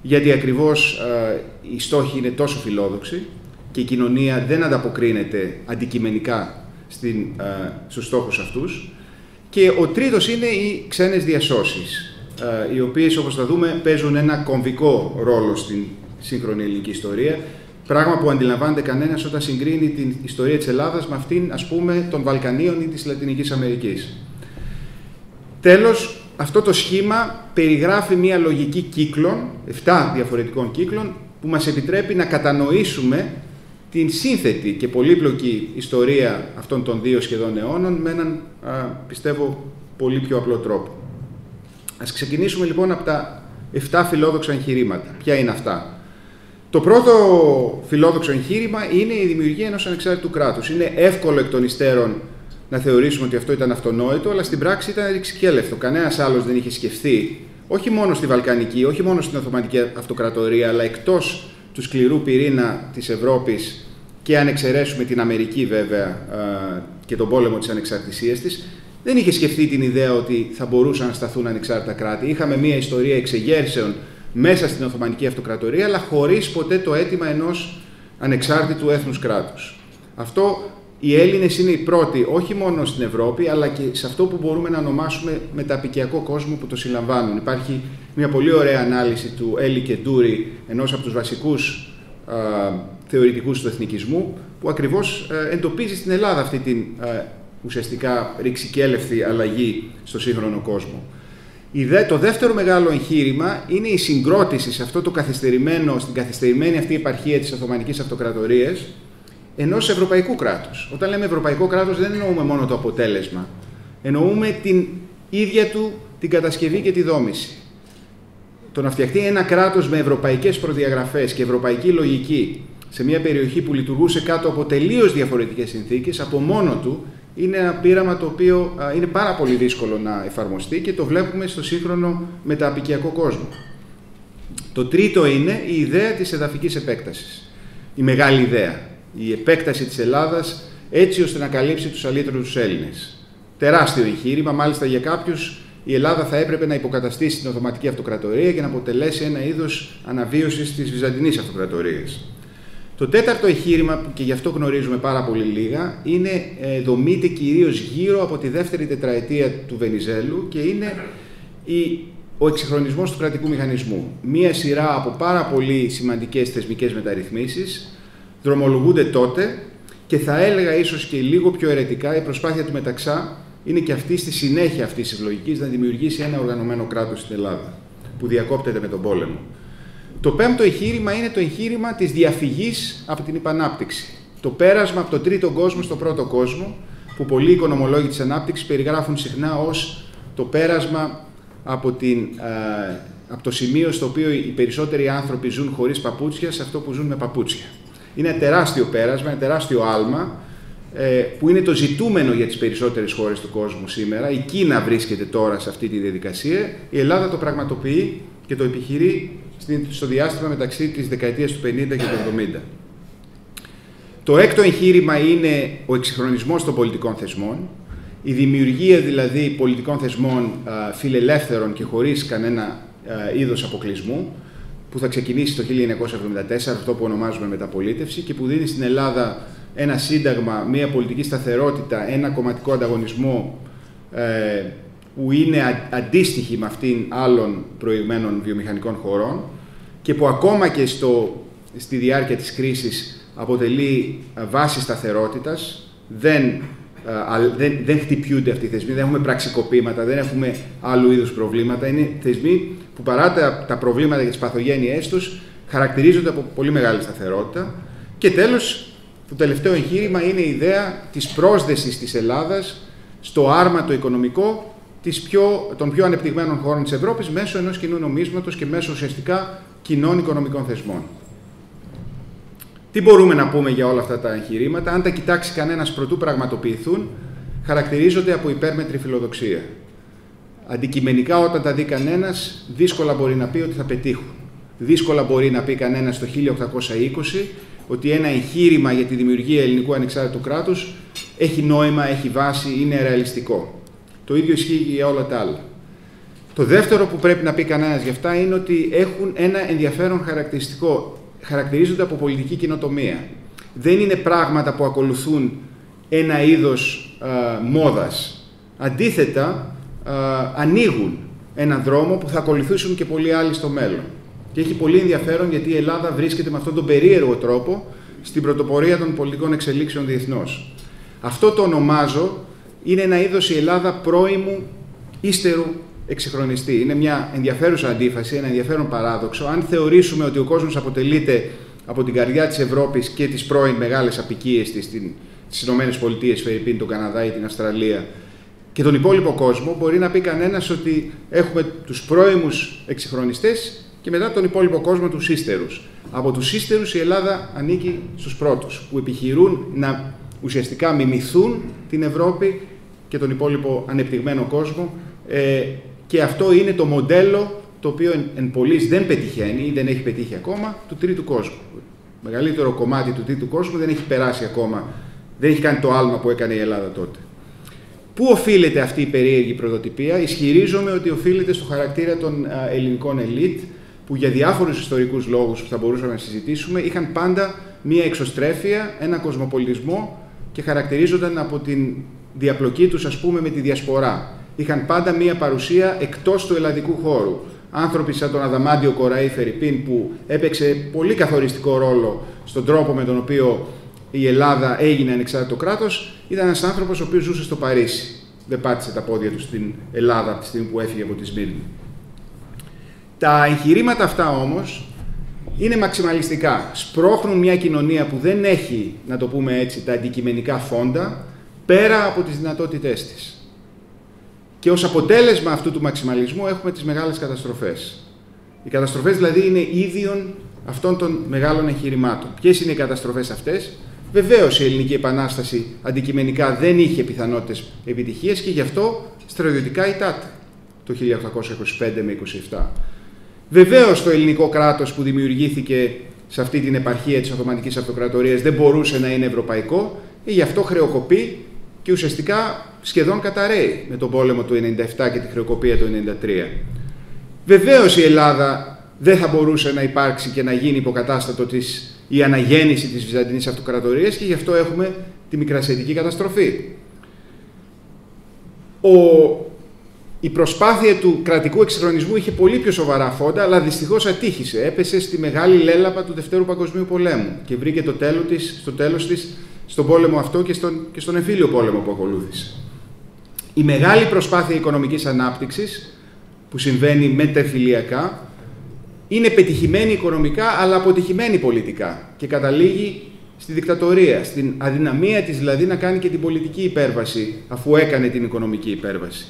γιατί ακριβώς οι στόχοι είναι τόσο φιλόδοξοι και η κοινωνία δεν ανταποκρίνεται αντικειμενικά στους στόχους αυτούς. Και ο τρίτος είναι οι ξένες διασώσεις, οι οποίες, όπως θα δούμε, παίζουν ένα κομβικό ρόλο στην σύγχρονη ελληνική ιστορία, πράγμα που αντιλαμβάνεται κανένας όταν συγκρίνει την ιστορία της Ελλάδας με αυτήν, ας πούμε, των Βαλκανίων ή της Λατινικής Αμερικής. Τέλος, αυτό το σχήμα περιγράφει μια λογική κύκλων, 7 διαφορετικών κύκλων, που μας επιτρέπει να κατανοήσουμε την σύνθετη και πολύπλοκη ιστορία αυτών των 2 σχεδόν αιώνων με έναν, πιστεύω, πολύ πιο απλό τρόπο. Ας ξεκινήσουμε λοιπόν από τα 7 φιλόδοξα εγχειρήματα. Ποια είναι αυτά? Το πρώτο φιλόδοξο εγχείρημα είναι η δημιουργία ενός ανεξάρτητου κράτους. Είναι εύκολο εκ των υστέρων να θεωρήσουμε ότι αυτό ήταν αυτονόητο, αλλά στην πράξη ήταν ρηξικέλευτο. Κανένας άλλος δεν είχε σκεφτεί, όχι μόνο στη Βαλκανική, όχι μόνο στην Οθωμανική Αυτοκρατορία, αλλά εκτός του σκληρού πυρήνα της Ευρώπης, και αν εξαιρέσουμε την Αμερική βέβαια και τον πόλεμο της ανεξαρτησίας της, δεν είχε σκεφτεί την ιδέα ότι θα μπορούσαν να σταθούν ανεξάρτητα κράτη. Είχαμε μια ιστορία εξεγέρσεων μέσα στην Οθωμανική Αυτοκρατορία, αλλά χωρίς ποτέ το αίτημα ενός ανεξάρτητου έθνους κράτους. Αυτό οι Έλληνες είναι οι πρώτοι, όχι μόνο στην Ευρώπη, αλλά και σε αυτό που μπορούμε να ονομάσουμε μεταπικιακό κόσμο που το συλλαμβάνουν. Υπάρχει μια πολύ ωραία ανάλυση του Έλλη Κεντούρη, ενός από τους βασικούς θεωρητικούς του εθνικισμού, που ακριβώς εντοπίζει στην Ελλάδα αυτή την ουσιαστικά ρηξικέλευθη αλλαγή στο σύγχρονο κόσμο. Το δεύτερο μεγάλο εγχείρημα είναι η συγκρότηση σε αυτό το στην καθυστερημένη αυτή επαρχία της Οθωμανικής Αυτοκρατορίας ενός ευρωπαϊκού κράτους. Όταν λέμε ευρωπαϊκό κράτος δεν εννοούμε μόνο το αποτέλεσμα, εννοούμε την ίδια του την κατασκευή και τη δόμηση. Το να φτιαχτεί ένα κράτος με ευρωπαϊκές προδιαγραφές και ευρωπαϊκή λογική σε μια περιοχή που λειτουργούσε κάτω από τελείως διαφορετικές συνθήκες, από μόνο του είναι ένα πείραμα το οποίο είναι πάρα πολύ δύσκολο να εφαρμοστεί και το βλέπουμε στο σύγχρονο μεταπικιακό κόσμο. Το τρίτο είναι η ιδέα της εδαφικής επέκτασης. Η μεγάλη ιδέα. Η επέκταση της Ελλάδας έτσι ώστε να καλύψει τους αλήτρωτους Έλληνες. Τεράστιο εγχείρημα, μάλιστα για κάποιους η Ελλάδα θα έπρεπε να υποκαταστήσει την Οθωμανική Αυτοκρατορία και να αποτελέσει ένα είδος αναβίωσης της Βυζαντινής Αυτοκρατορίας. Το τέταρτο εγχείρημα, που και γι' αυτό γνωρίζουμε πάρα πολύ λίγα, δομείται κυρίως γύρω από τη δεύτερη τετραετία του Βενιζέλου και είναι ο εξυγχρονισμός του κρατικού μηχανισμού. Μία σειρά από πάρα πολύ σημαντικές θεσμικές μεταρρυθμίσεις δρομολογούνται τότε και θα έλεγα ίσως και λίγο πιο αιρετικά η προσπάθεια του Μεταξά είναι και αυτή στη συνέχεια αυτής της λογικής να δημιουργήσει ένα οργανωμένο κράτος στην Ελλάδα που διακόπτεται με τον πόλεμο. Το πέμπτο εγχείρημα είναι το εγχείρημα της διαφυγής από την υπανάπτυξη. Το πέρασμα από τον τρίτο κόσμο στον πρώτο κόσμο, που πολλοί οικονομολόγοι της ανάπτυξης περιγράφουν συχνά ως το πέρασμα από το σημείο στο οποίο οι περισσότεροι άνθρωποι ζουν χωρίς παπούτσια σε αυτό που ζουν με παπούτσια. Είναι ένα τεράστιο πέρασμα, ένα τεράστιο άλμα, που είναι το ζητούμενο για τις περισσότερες χώρες του κόσμου σήμερα. Η Κίνα βρίσκεται τώρα σε αυτή τη διαδικασία. Η Ελλάδα το πραγματοποιεί και το επιχειρεί στο διάστημα μεταξύ της δεκαετίας του 50 και του 70. Το έκτο εγχείρημα είναι ο εξυγχρονισμός των πολιτικών θεσμών, η δημιουργία δηλαδή πολιτικών θεσμών φιλελεύθερων και χωρίς κανένα είδος αποκλεισμού, που θα ξεκινήσει το 1974, αυτό που ονομάζουμε μεταπολίτευση, και που δίνει στην Ελλάδα ένα σύνταγμα, μια πολιτική σταθερότητα, ένα κομματικό ανταγωνισμό που είναι αντίστοιχη με αυτήν άλλων προηγμένων βιομηχανικών χωρών και που ακόμα και στη διάρκεια της κρίσης αποτελεί βάση σταθερότητας. Δεν χτυπιούνται αυτοί οι θεσμοί, δεν έχουμε πραξικοπήματα, δεν έχουμε άλλου είδους προβλήματα. Είναι θεσμοί που παρά τα προβλήματα και τις παθογένειές τους, χαρακτηρίζονται από πολύ μεγάλη σταθερότητα. Και τέλος, το τελευταίο εγχείρημα είναι η ιδέα της πρόσδεσης της Ελλάδας στο άρμα το οικονομικό των πιο ανεπτυγμένων χώρων της Ευρώπης μέσω ενός κοινού νομίσματος και μέσω ουσιαστικά κοινών οικονομικών θεσμών. Τι μπορούμε να πούμε για όλα αυτά τα εγχειρήματα? Αν τα κοιτάξει κανένας προτού πραγματοποιηθούν, χαρακτηρίζονται από υπέρμετρη φιλοδοξία. Αντικειμενικά, όταν τα δει κανένας, δύσκολα μπορεί να πει ότι θα πετύχουν. Δύσκολα μπορεί να πει κανένας το 1820 ότι ένα εγχείρημα για τη δημιουργία ελληνικού ανεξάρτητου κράτους έχει νόημα, έχει βάση, είναι ρεαλιστικό. Το ίδιο ισχύει και για όλα τα άλλα. Το δεύτερο που πρέπει να πει κανένας γι' αυτά είναι ότι έχουν ένα ενδιαφέρον χαρακτηριστικό. Χαρακτηρίζονται από πολιτική κοινοτομία. Δεν είναι πράγματα που ακολουθούν ένα είδος μόδας. Αντίθετα, ανοίγουν έναν δρόμο που θα ακολουθήσουν και πολλοί άλλοι στο μέλλον. Και έχει πολύ ενδιαφέρον γιατί η Ελλάδα βρίσκεται με αυτόν τον περίεργο τρόπο στην πρωτοπορία των πολιτικών εξελίξεων διεθνώς. Αυτό το ονομάζω, είναι ένα είδος η Ελλάδα πρώιμου ύστερου εξυγχρονιστή. Είναι μια ενδιαφέρουσα αντίφαση, ένα ενδιαφέρον παράδοξο. Αν θεωρήσουμε ότι ο κόσμος αποτελείται από την καρδιά της Ευρώπης και τις πρώην μεγάλες αποικίες της, τις Ηνωμένες Πολιτείες, Φερρυπίν, τον Καναδά ή την Αυστραλία, και τον υπόλοιπο κόσμο, μπορεί να πει κανένας ότι έχουμε τους πρώιμους εξυγχρονιστές και μετά τον υπόλοιπο κόσμο τους ύστερους. Από τους ύστερους η Ελλάδα ανήκει στους πρώτους, που επιχειρούν να ουσιαστικά μιμηθούν την Ευρώπη και τον υπόλοιπο ανεπτυγμένο κόσμο, και αυτό είναι το μοντέλο το οποίο εν πολλοίς δεν πετυχαίνει ή δεν έχει πετύχει ακόμα του τρίτου κόσμου. Το μεγαλύτερο κομμάτι του τρίτου κόσμου δεν έχει περάσει ακόμα, δεν έχει κάνει το άλμα που έκανε η Ελλάδα τότε. Πού οφείλεται αυτή η περίεργη πρωτοτυπία? Ισχυρίζομαι ότι οφείλεται στο χαρακτήρα των ελληνικών ελίτ, που για διάφορους ιστορικούς λόγους που θα μπορούσαμε να συζητήσουμε είχαν πάντα μία εξωστρέφεια, ένα κοσμοπολιτισμό και χαρακτηρίζονταν από την διαπλοκή τους, ας πούμε, με τη διασπορά. Είχαν πάντα μία παρουσία εκτός του ελλαδικού χώρου. Άνθρωποι σαν τον Αδαμάντιο Κοραή Φερρυπίν, που έπαιξε πολύ καθοριστικό ρόλο στον τρόπο με τον οποίο η Ελλάδα έγινε ανεξάρτητο κράτος, ήταν ένας άνθρωπος ο οποίος ζούσε στο Παρίσι. Δεν πάτησε τα πόδια του στην Ελλάδα από τη στιγμή που έφυγε από τη Σμύρνη. Τα εγχειρήματα αυτά όμως είναι μαξιμαλιστικά. Σπρώχνουν μια κοινωνία που δεν έχει, να το πούμε έτσι, τα αντικειμενικά φόντα πέρα από τις δυνατότητές της. Και ως αποτέλεσμα αυτού του μαξιμαλισμού έχουμε τις μεγάλες καταστροφές. Οι καταστροφές δηλαδή είναι ίδιον αυτών των μεγάλων εγχειρημάτων. Ποιες είναι οι καταστροφές αυτές? Βεβαίως η Ελληνική Επανάσταση αντικειμενικά δεν είχε πιθανότητες επιτυχίας και γι' αυτό στρατιωτικά ητάται το 1825 με 27. Βεβαίως το ελληνικό κράτος που δημιουργήθηκε σε αυτή την επαρχία της Οθωμανικής Αυτοκρατορίας δεν μπορούσε να είναι ευρωπαϊκό και γι' αυτό χρεοκοπεί και ουσιαστικά σχεδόν καταρρέει με τον πόλεμο του 1997 και τη χρεοκοπία του 1993. Βεβαίως η Ελλάδα δεν θα μπορούσε να υπάρξει και να γίνει υποκατάστατο της η αναγέννηση της Βυζαντινής Αυτοκρατορίας και γι' αυτό έχουμε τη Μικρασιατική καταστροφή. Η προσπάθεια του κρατικού εξυγχρονισμού είχε πολύ πιο σοβαρά φόντα, αλλά δυστυχώς ατύχησε. Έπεσε στη μεγάλη λέλαπα του Δευτέρου Παγκοσμίου Πολέμου και βρήκε στο τέλος της στον πόλεμο αυτό και στον εμφύλιο πόλεμο που ακολούθησε. Η μεγάλη προσπάθεια οικονομικής ανάπτυξης που συμβαίνει μετεμφυλιακά είναι πετυχημένη οικονομικά αλλά αποτυχημένη πολιτικά και καταλήγει στη δικτατορία, στην αδυναμία της δηλαδή να κάνει και την πολιτική υπέρβαση αφού έκανε την οικονομική υπέρβαση.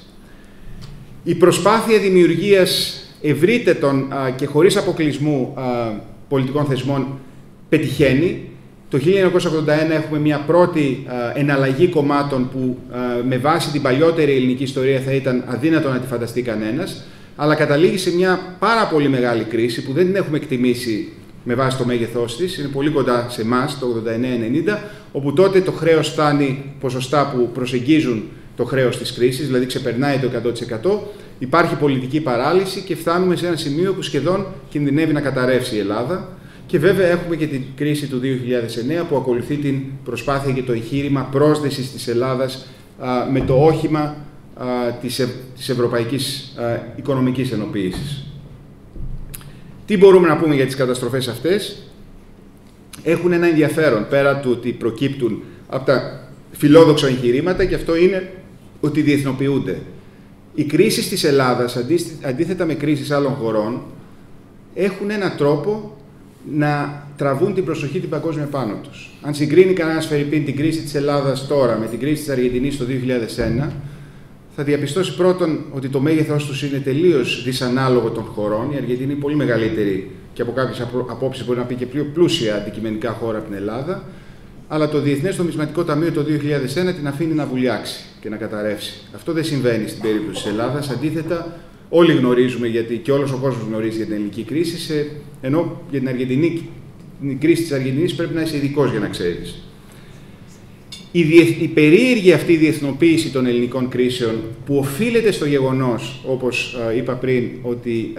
Η προσπάθεια δημιουργίας ευρύτερων και χωρίς αποκλεισμού πολιτικών θεσμών πετυχαίνει. Το 1981 έχουμε μια πρώτη εναλλαγή κομμάτων που με βάση την παλιότερη ελληνική ιστορία θα ήταν αδύνατο να τη φανταστεί κανένας, αλλά καταλήγει σε μια πάρα πολύ μεγάλη κρίση που δεν την έχουμε εκτιμήσει με βάση το μέγεθός της, είναι πολύ κοντά σε εμάς, το 89-90, όπου τότε το χρέος φτάνει ποσοστά που προσεγγίζουν το χρέος της κρίσης, δηλαδή ξεπερνάει το 100%, υπάρχει πολιτική παράλυση και φτάνουμε σε ένα σημείο που σχεδόν κινδυνεύει να καταρρεύσει η Ελλάδα. Και βέβαια έχουμε και την κρίση του 2009 που ακολουθεί την προσπάθεια και το εγχείρημα πρόσδεσης της Ελλάδας με το όχημα της ευρωπαϊκής οικονομικής ενοποίησης. Τι μπορούμε να πούμε για τις καταστροφές αυτές? Έχουν ένα ενδιαφέρον πέρα του ότι προκύπτουν από τα φιλόδοξα εγχειρήματα και αυτό είναι ότι διεθνοποιούνται. Οι κρίσεις της Ελλάδας, αντίθετα με κρίσεις άλλων χωρών, έχουν έναν τρόπο να τραβούν την προσοχή την παγκόσμια πάνω τους. Αν συγκρίνει κανένας φερειπίν την κρίση της Ελλάδας τώρα με την κρίση της Αργεντινής το 2001, θα διαπιστώσει πρώτον ότι το μέγεθός τους είναι τελείως δυσανάλογο των χωρών. Η Αργεντινή είναι πολύ μεγαλύτερη και από κάποιες απόψεις μπορεί να πει και πιο πλούσια αντικειμενικά χώρα από την Ελλάδα. Αλλά το Διεθνές Νομισματικό Ταμείο το 2001 την αφήνει να βουλιάξει και να καταρρεύσει. Αυτό δεν συμβαίνει στην περίπτωση της Ελλάδας. Αντίθετα, όλοι γνωρίζουμε, γιατί και όλος ο κόσμος γνωρίζει για την ελληνική κρίση, ενώ για την Αργεντινή, την κρίση της Αργεντινής πρέπει να είσαι ειδικός για να ξέρεις. Η περίεργη αυτή διεθνοποίηση των ελληνικών κρίσεων, που οφείλεται στο γεγονός, όπως είπα πριν, ότι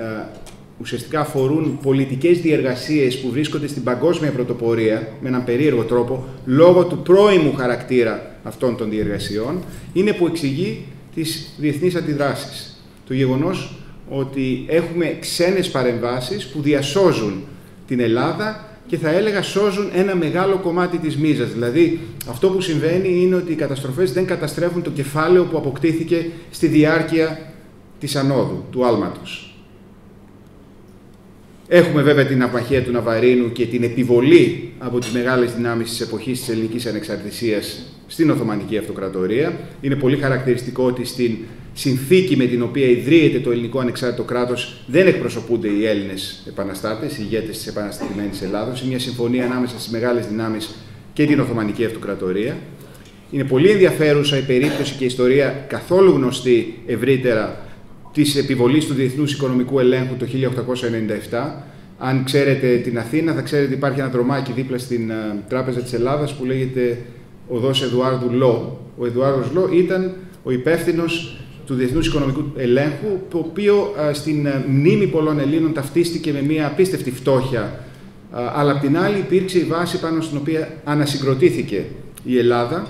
ουσιαστικά αφορούν πολιτικές διεργασίες που βρίσκονται στην παγκόσμια πρωτοπορία με έναν περίεργο τρόπο, λόγω του πρώιμου χαρακτήρα αυτών των διεργασιών, είναι που εξηγεί τις διεθνείς αντιδράσεις. Το γεγονός ότι έχουμε ξένες παρεμβάσεις που διασώζουν την Ελλάδα και θα έλεγα σώζουν ένα μεγάλο κομμάτι της μίζας. Δηλαδή, αυτό που συμβαίνει είναι ότι οι καταστροφές δεν καταστρέφουν το κεφάλαιο που αποκτήθηκε στη διάρκεια της ανόδου, του άλματος. Έχουμε βέβαια την απμαχία του Ναβαρίνου και την επιβολή από τις μεγάλες δυνάμεις της εποχής της ελληνικής ανεξαρτησίας στην Οθωμανική Αυτοκρατορία. Είναι πολύ χαρακτηριστικό ότι στην συνθήκη με την οποία ιδρύεται το ελληνικό ανεξάρτητο κράτος δεν εκπροσωπούνται οι Έλληνες επαναστάτες, οι ηγέτες της επαναστατημένης Ελλάδος. Είναι μια συμφωνία ανάμεσα στις μεγάλες δυνάμεις και την Οθωμανική Αυτοκρατορία. Είναι πολύ ενδιαφέρουσα η περίπτωση και η ιστορία, καθόλου γνωστή ευρύτερα, της επιβολής του Διεθνούς Οικονομικού Ελέγχου το 1897. Αν ξέρετε την Αθήνα, θα ξέρετε ότι υπάρχει ένα δρομάκι δίπλα στην Τράπεζα της Ελλάδας που λέγεται Οδός Εδουάρδου Λό. Ο Εδουάρδος Λό ήταν ο υπεύθυνος του Διεθνούς Οικονομικού Ελέγχου, το οποίο στην μνήμη πολλών Ελλήνων ταυτίστηκε με μια απίστευτη φτώχεια, αλλά απ' την άλλη υπήρξε η βάση πάνω στην οποία ανασυγκροτήθηκε η Ελλάδα.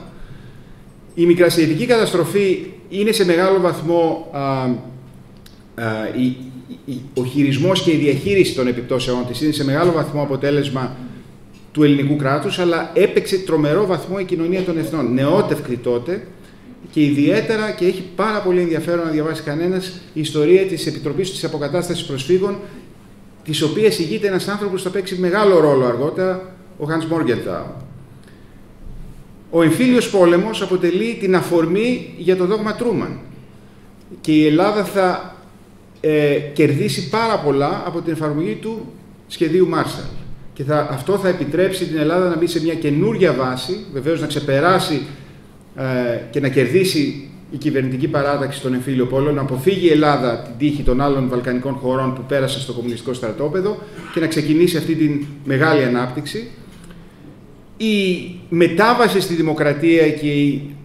Η μικρασιατική καταστροφή είναι σε μεγάλο βαθμό ο χειρισμός και η διαχείριση των επιπτώσεών της, είναι σε μεγάλο βαθμό αποτέλεσμα του ελληνικού κράτους, αλλά έπαιξε τρομερό βαθμό η κοινωνία των εθνών, νεότευκρη τότε, και ιδιαίτερα, και έχει πάρα πολύ ενδιαφέρον να διαβάσει κανένας, η ιστορία της Επιτροπής της Αποκατάστασης Προσφύγων, της οποίας ηγείται ένας άνθρωπος που θα παίξει μεγάλο ρόλο αργότερα, ο Hans Morgenthau. Ο εμφύλιος πόλεμος αποτελεί την αφορμή για το δόγμα Τρούμαν και η Ελλάδα θα κερδίσει πάρα πολλά από την εφαρμογή του σχεδίου Μάρσαλ. Και αυτό θα επιτρέψει την Ελλάδα να μπει σε μια καινούργια βάση, βεβαίως να ξεπεράσει και να κερδίσει η κυβερνητική παράταξη στον εμφύλιο πόλεμο, να αποφύγει η Ελλάδα την τύχη των άλλων βαλκανικών χωρών που πέρασαν στο κομμουνιστικό στρατόπεδο και να ξεκινήσει αυτή τη μεγάλη ανάπτυξη. Η μετάβαση στη δημοκρατία και η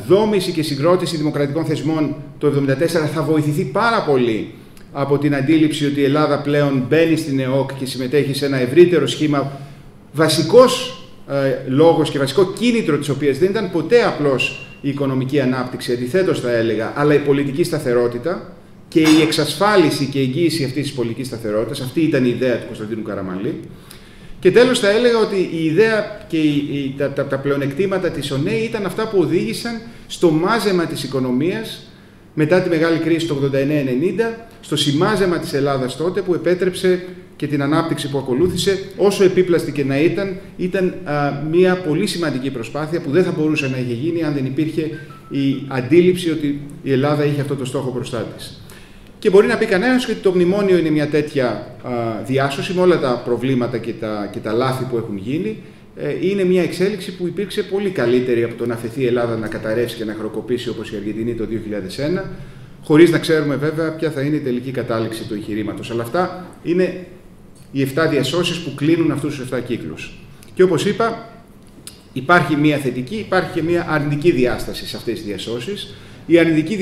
δόμηση και συγκρότηση δημοκρατικών θεσμών το 1974 θα βοηθηθεί πάρα πολύ από την αντίληψη ότι η Ελλάδα πλέον μπαίνει στην ΕΟΚ και συμμετέχει σε ένα ευρύτερο σχήμα. Βασικός λόγος και βασικό κίνητρο της οποίας δεν ήταν ποτέ απλώς η οικονομική ανάπτυξη, αντιθέτως θα έλεγα, αλλά η πολιτική σταθερότητα και η εξασφάλιση και εγγύηση αυτής της πολιτικής σταθερότητας. Αυτή ήταν η ιδέα του Κωνσταντίνου Καραμανλή. Και τέλος θα έλεγα ότι η ιδέα και τα πλεονεκτήματα της ΟΝΕ ήταν αυτά που οδήγησαν στο μάζεμα της οικονομίας μετά τη μεγάλη κρίση το 89-90, στο σημάζεμα της Ελλάδας τότε που επέτρεψε και την ανάπτυξη που ακολούθησε, όσο επίπλαστη και να ήταν μια πολύ σημαντική προσπάθεια που δεν θα μπορούσε να είχε γίνει αν δεν υπήρχε η αντίληψη ότι η Ελλάδα είχε αυτό το στόχο μπροστά της. Και μπορεί να πει κανένας ότι το μνημόνιο είναι μια τέτοια διάσωση με όλα τα προβλήματα και τα λάθη που έχουν γίνει. Είναι μια εξέλιξη που υπήρξε πολύ καλύτερη από το να αφαιθεί η Ελλάδα να καταρρεύσει και να χρεοκοπήσει όπως η Αργεντινή το 2001, χωρίς να ξέρουμε βέβαια ποια θα είναι η τελική κατάληξη του εγχειρήματος. Αλλά αυτά είναι οι 7 διασώσεις που κλείνουν αυτούς τους 7 κύκλους. Και όπως είπα, υπάρχει μια θετική, υπάρχει και μια αρνητική διάσταση σε αυτές τις διασώσεις. Η αρνητική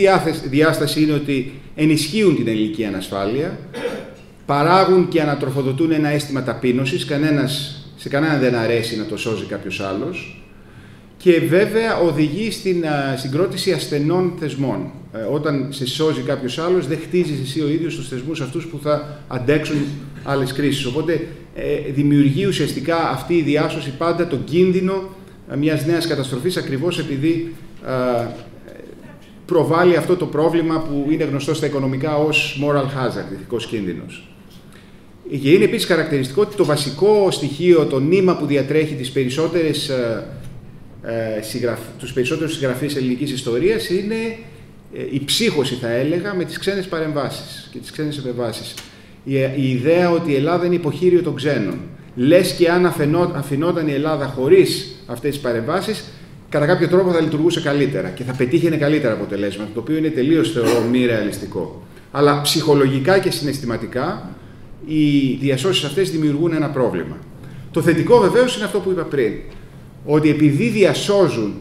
διάσταση είναι ότι ενισχύουν την ελληνική ανασφάλεια, παράγουν και ανατροφοδοτούν ένα αίσθημα ταπείνωσης, σε κανέναν δεν αρέσει να το σώζει κάποιος άλλος, και βέβαια οδηγεί στην συγκρότηση ασθενών θεσμών. Όταν σε σώζει κάποιος άλλος, δεν χτίζεις εσύ ο ίδιος τους θεσμούς αυτούς που θα αντέξουν άλλες κρίσεις. Οπότε δημιουργεί ουσιαστικά αυτή η διάσωση πάντα τον κίνδυνο μιας νέας καταστροφής, ακριβώς επειδή προβάλλει αυτό το πρόβλημα που είναι γνωστό στα οικονομικά ως moral hazard, ηθικός κίνδυνος. Και είναι επίσης χαρακτηριστικό ότι το βασικό στοιχείο, το νήμα που διατρέχει τους περισσότερους συγγραφείς ελληνικής ιστορίας είναι η ψύχωση, θα έλεγα, με τις ξένες παρεμβάσεις και τις ξένες επεμβάσεις. Η ιδέα ότι η Ελλάδα είναι υποχείριο των ξένων. Λες και αν αφινόταν η Ελλάδα χωρίς αυτές τις παρεμβάσεις, κατά κάποιο τρόπο θα λειτουργούσε καλύτερα και θα πετύχαινε καλύτερα αποτελέσματα, το οποίο είναι τελείως, θεωρώ, μη ρεαλιστικό. Αλλά ψυχολογικά και συναισθηματικά οι διασώσεις αυτές δημιουργούν ένα πρόβλημα. Το θετικό βεβαίως είναι αυτό που είπα πριν, ότι επειδή διασώζουν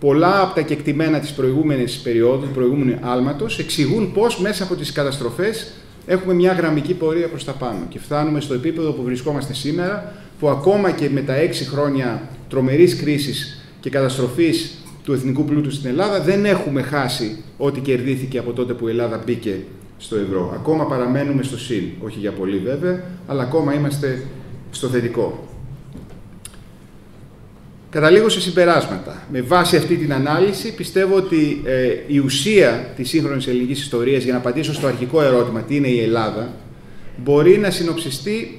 πολλά από τα κεκτημένα της προηγούμενης περίοδου, του προηγούμενου άλματος, εξηγούν πώς μέσα από τις καταστροφές έχουμε μια γραμμική πορεία προς τα πάνω και φτάνουμε στο επίπεδο που βρισκόμαστε σήμερα, που ακόμα και με τα 6 χρόνια τρομερής κρίσης και καταστροφής του εθνικού πλούτου στην Ελλάδα δεν έχουμε χάσει ό,τι κερδίθηκε από τότε που η Ελλάδα μπήκε στο ευρώ. Ακόμα παραμένουμε στο συν, όχι για πολύ βέβαια, αλλά ακόμα είμαστε στο θετικό. Καταλήγω σε συμπεράσματα. Με βάση αυτή την ανάλυση πιστεύω ότι η ουσία της σύγχρονης ελληνικής ιστορίας, για να απαντήσω στο αρχικό ερώτημα τι είναι η Ελλάδα, μπορεί να συνοψιστεί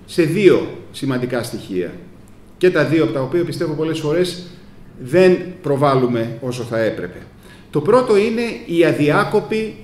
σε 2 σημαντικά στοιχεία. Και τα 2 από τα οποία πιστεύω πολλές φορές δεν προβάλλουμε όσο θα έπρεπε. Το πρώτο είναι η αδιάκοπη,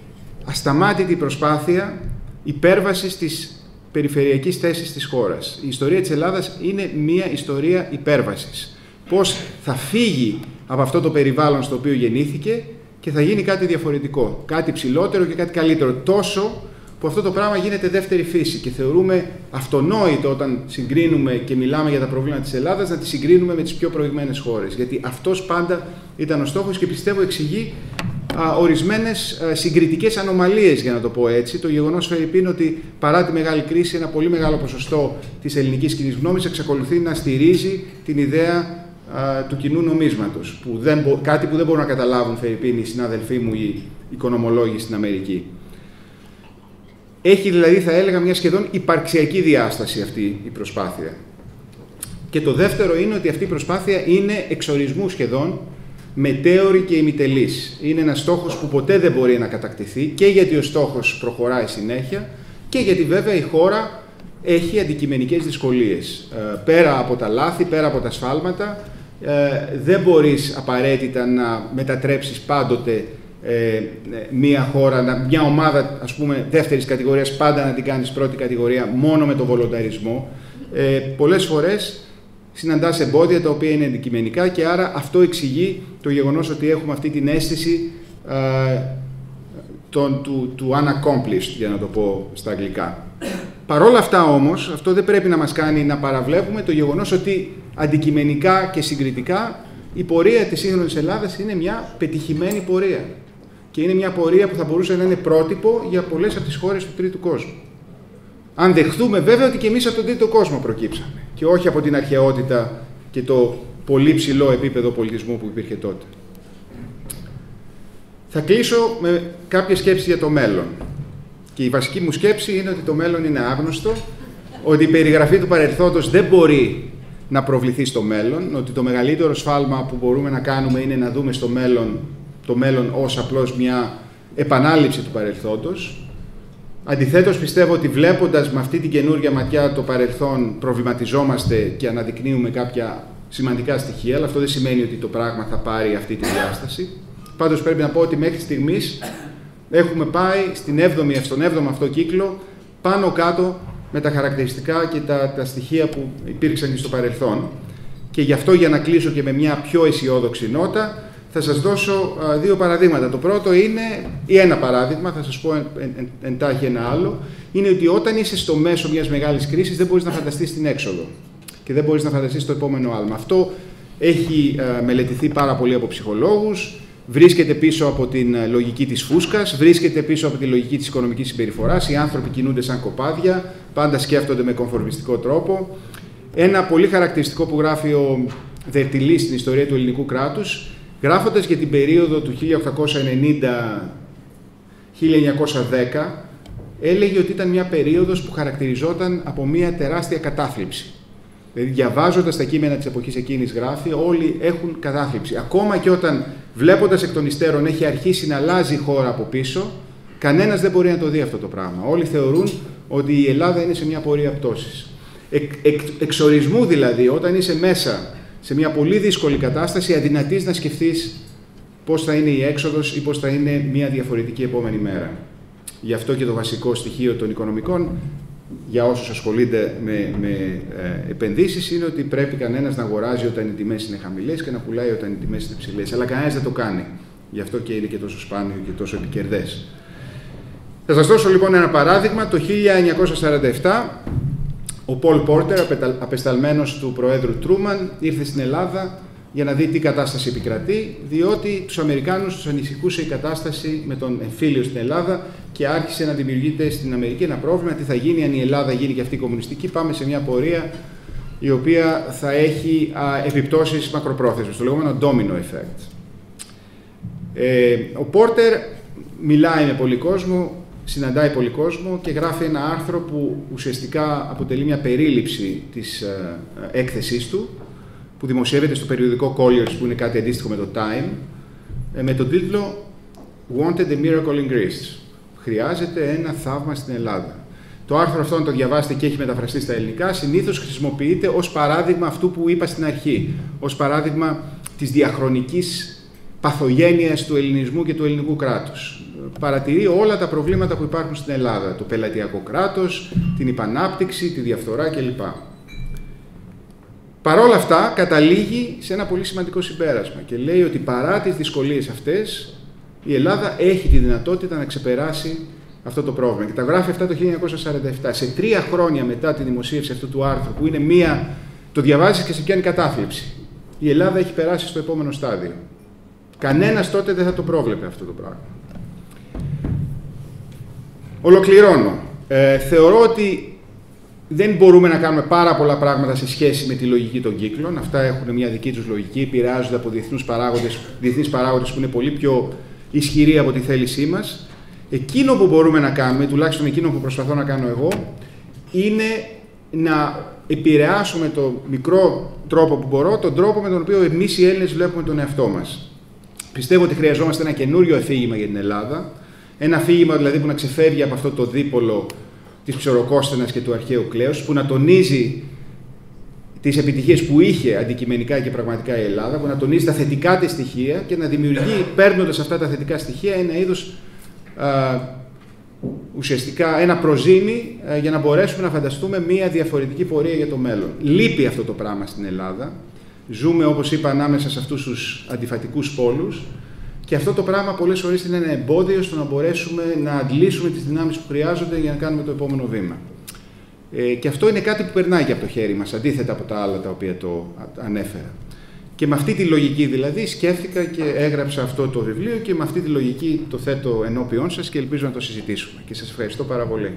ασταμάτητη προσπάθεια υπέρβασης της περιφερειακής θέσης της χώρας. Η ιστορία της Ελλάδας είναι μια ιστορία υπέρβασης. Πώς θα φύγει από αυτό το περιβάλλον στο οποίο γεννήθηκε και θα γίνει κάτι διαφορετικό, κάτι ψηλότερο και κάτι καλύτερο. Τόσο που αυτό το πράγμα γίνεται δεύτερη φύση και θεωρούμε αυτονόητο όταν συγκρίνουμε και μιλάμε για τα προβλήματα της Ελλάδας να τις συγκρίνουμε με τις πιο προηγμένες χώρες. Γιατί αυτός πάντα ήταν ο στόχος και πιστεύω εξηγεί ορισμένες συγκριτικές ανομαλίες, για να το πω έτσι. Το γεγονός, φερειπίν, ότι παρά τη μεγάλη κρίση ένα πολύ μεγάλο ποσοστό της ελληνικής κοινής γνώμης εξακολουθεί να στηρίζει την ιδέα του κοινού νομίσματος, κάτι που δεν μπορούν να καταλάβουν, φερειπίν, οι συνάδελφοί μου, οι οικονομολόγοι στην Αμερική. Έχει δηλαδή, θα έλεγα, μια σχεδόν υπαρξιακή διάσταση αυτή η προσπάθεια. Και το δεύτερο είναι ότι αυτή η προσπάθεια είναι εξορισμού σχεδόν μετέωρη και ημιτελής. Είναι ένας στόχος που ποτέ δεν μπορεί να κατακτηθεί και γιατί ο στόχος προχωράει συνέχεια και γιατί βέβαια η χώρα έχει αντικειμενικές δυσκολίες. Πέρα από τα λάθη, πέρα από τα σφάλματα, δεν μπορείς απαραίτητα να μετατρέψεις πάντοτε μια χώρα, μια ομάδα, ας πούμε, δεύτερης κατηγορίας, πάντα να την κάνεις πρώτη κατηγορία μόνο με τον βολονταρισμό. Πολλές φορές συναντάς εμπόδια τα οποία είναι αντικειμενικά και άρα αυτό εξηγεί το γεγονός ότι έχουμε αυτή την αίσθηση του unaccomplished, για να το πω στα αγγλικά. Παρ' όλα αυτά όμως, αυτό δεν πρέπει να μας κάνει να παραβλέπουμε το γεγονός ότι αντικειμενικά και συγκριτικά η πορεία της σύγχρονης Ελλάδας είναι μια πετυχημένη πορεία. Και είναι μια πορεία που θα μπορούσε να είναι πρότυπο για πολλές από τις χώρες του τρίτου κόσμου. Αν δεχθούμε βέβαια ότι και εμείς από τον τρίτο κόσμο προκύψαμε και όχι από την αρχαιότητα και το πολύ ψηλό επίπεδο πολιτισμού που υπήρχε τότε. Θα κλείσω με κάποιες σκέψεις για το μέλλον. Και η βασική μου σκέψη είναι ότι το μέλλον είναι άγνωστο, ότι η περιγραφή του παρελθόντος δεν μπορεί να προβληθεί στο μέλλον, ότι το μεγαλύτερο σφάλμα που μπορούμε να κάνουμε είναι να δούμε το μέλλον ως απλώς μια επανάληψη του παρελθόντος. Αντιθέτως, πιστεύω ότι βλέποντας με αυτή την καινούργια ματιά το παρελθόν προβληματιζόμαστε και αναδεικνύουμε κάποια σημαντικά στοιχεία, αλλά αυτό δεν σημαίνει ότι το πράγμα θα πάρει αυτή τη διάσταση. Πάντως πρέπει να πω ότι μέχρι στιγμής έχουμε πάει στον 7ο αυτό κύκλο πάνω κάτω με τα χαρακτηριστικά και τα στοιχεία που υπήρξαν και στο παρελθόν. Και γι' αυτό, για να κλείσω και με μια πιο αισιόδοξη νότα, θα σας δώσω 2 παραδείγματα. Το πρώτο είναι, ή ένα παράδειγμα, θα σας πω εντάχει ένα άλλο, είναι ότι όταν είσαι στο μέσο μιας μεγάλης κρίσης δεν μπορείς να φανταστείς την έξοδο και δεν μπορείς να φανταστείς το επόμενο άλμα. Αυτό έχει μελετηθεί πάρα πολύ από ψυχολόγους, βρίσκεται πίσω από την λογική της φούσκας, βρίσκεται πίσω από τη λογική της οικονομικής συμπεριφοράς. Οι άνθρωποι κινούνται σαν κοπάδια, πάντα σκέφτονται με κομφορμιστικό τρόπο. Ένα πολύ χαρακτηριστικό που γράφει ο Δερτιλής στην ιστορία του ελληνικού κράτους, γράφοντας για την περίοδο του 1890-1910, έλεγε ότι ήταν μια περίοδος που χαρακτηριζόταν από μια τεράστια κατάθλιψη. Δηλαδή, διαβάζοντας τα κείμενα της εποχής εκείνης, γράφει, όλοι έχουν κατάθλιψη. Ακόμα και όταν βλέποντας εκ των υστέρων έχει αρχίσει να αλλάζει η χώρα από πίσω, κανένας δεν μπορεί να το δει αυτό το πράγμα. Όλοι θεωρούν ότι η Ελλάδα είναι σε μια πορεία πτώσης. Εξορισμού δηλαδή, όταν είσαι μέσα σε μια πολύ δύσκολη κατάσταση, αδυνατείς να σκεφτείς πώς θα είναι η έξοδος ή πώς θα είναι μια διαφορετική επόμενη μέρα. Γι' αυτό και το βασικό στοιχείο των οικονομικών, για όσους ασχολούνται με επενδύσεις, είναι ότι πρέπει κανένας να αγοράζει όταν οι τιμές είναι χαμηλές και να πουλάει όταν οι τιμές είναι ψηλές. Αλλά κανένας δεν το κάνει. Γι' αυτό και είναι και τόσο σπάνιο και τόσο επικερδές. Θα σας δώσω λοιπόν ένα παράδειγμα. Το 1947, ο Πολ Πόρτερ, απεσταλμένος του Προέδρου Τρούμαν, ήρθε στην Ελλάδα για να δει τι κατάσταση επικρατεί, διότι τους Αμερικάνους τους ανησυχούσε η κατάσταση με τον εμφύλιο στην Ελλάδα και άρχισε να δημιουργείται στην Αμερική ένα πρόβλημα. Τι θα γίνει αν η Ελλάδα γίνει και αυτή κομμουνιστική? Πάμε σε μια πορεία η οποία θα έχει επιπτώσεις μακροπρόθεσμες, το λεγόμενο domino effect. Ο Πόρτερ μιλάει με πολύ κόσμο, συναντάει πολύ κόσμο και γράφει ένα άρθρο που ουσιαστικά αποτελεί μια περίληψη της έκθεσής του, που δημοσιεύεται στο περιοδικό Colliers, που είναι κάτι αντίστοιχο με το Time, με τον τίτλο «Wanted a miracle in Greece». Χρειάζεται ένα θαύμα στην Ελλάδα. Το άρθρο αυτό, αν το διαβάσετε και έχει μεταφραστεί στα ελληνικά, συνήθως χρησιμοποιείται ως παράδειγμα αυτού που είπα στην αρχή, ως παράδειγμα της διαχρονικής παθογένειας του ελληνισμού και του ελληνικού κράτους. Παρατηρεί όλα τα προβλήματα που υπάρχουν στην Ελλάδα, το πελατειακό κράτος, την υπανάπτυξη, τη διαφθορά κλπ. Παρ' όλα αυτά, καταλήγει σε ένα πολύ σημαντικό συμπέρασμα και λέει ότι παρά τις δυσκολίες αυτές, η Ελλάδα έχει τη δυνατότητα να ξεπεράσει αυτό το πρόβλημα. Και τα γράφει αυτά το 1947. Σε 3 χρόνια μετά τη δημοσίευση αυτού του άρθρου, που είναι το διαβάζεις και σε πιάνει κατάθλιψη, η Ελλάδα έχει περάσει στο επόμενο στάδιο. Κανένας τότε δεν θα το πρόβλεπε αυτό το πράγμα. Ολοκληρώνω. Θεωρώ ότι δεν μπορούμε να κάνουμε πάρα πολλά πράγματα σε σχέση με τη λογική των κύκλων. Αυτά έχουν μια δική τους λογική, επηρεάζονται από διεθνείς παράγοντες που είναι πολύ πιο ισχυροί από τη θέλησή μας. Εκείνο που μπορούμε να κάνουμε, τουλάχιστον εκείνο που προσπαθώ να κάνω εγώ, είναι να επηρεάσουμε το μικρό τρόπο που μπορώ, τον τρόπο με τον οποίο εμείς οι Έλληνες βλέπουμε τον εαυτό μας. Πιστεύω ότι χρειαζόμαστε ένα καινούριο αφήγημα για την Ελλάδα. Ένα αφήγημα δηλαδή που να ξεφεύγει από αυτό το δίπολο της ψωροκόστενας και του αρχαίου κλέους, που να τονίζει τις επιτυχίες που είχε αντικειμενικά και πραγματικά η Ελλάδα, που να τονίζει τα θετικά της στοιχεία και να δημιουργεί, παίρνοντας αυτά τα θετικά στοιχεία, ένα είδος ουσιαστικά ένα προζύμι για να μπορέσουμε να φανταστούμε μια διαφορετική πορεία για το μέλλον. Λείπει αυτό το πράγμα στην Ελλάδα. Ζούμε, όπως είπα, ανάμεσα σε αυτούς τους αντιφατικούς πόλους και αυτό το πράγμα πολλές φορές είναι ένα εμπόδιο στο να μπορέσουμε να αντλήσουμε τις δυνάμεις που χρειάζονται για να κάνουμε το επόμενο βήμα. Και αυτό είναι κάτι που περνάει και από το χέρι μας, αντίθετα από τα άλλα τα οποία το ανέφερα. Και με αυτή τη λογική δηλαδή σκέφτηκα και έγραψα αυτό το βιβλίο και με αυτή τη λογική το θέτω ενώπιόν σας και ελπίζω να το συζητήσουμε. Και σας ευχαριστώ πάρα πολύ.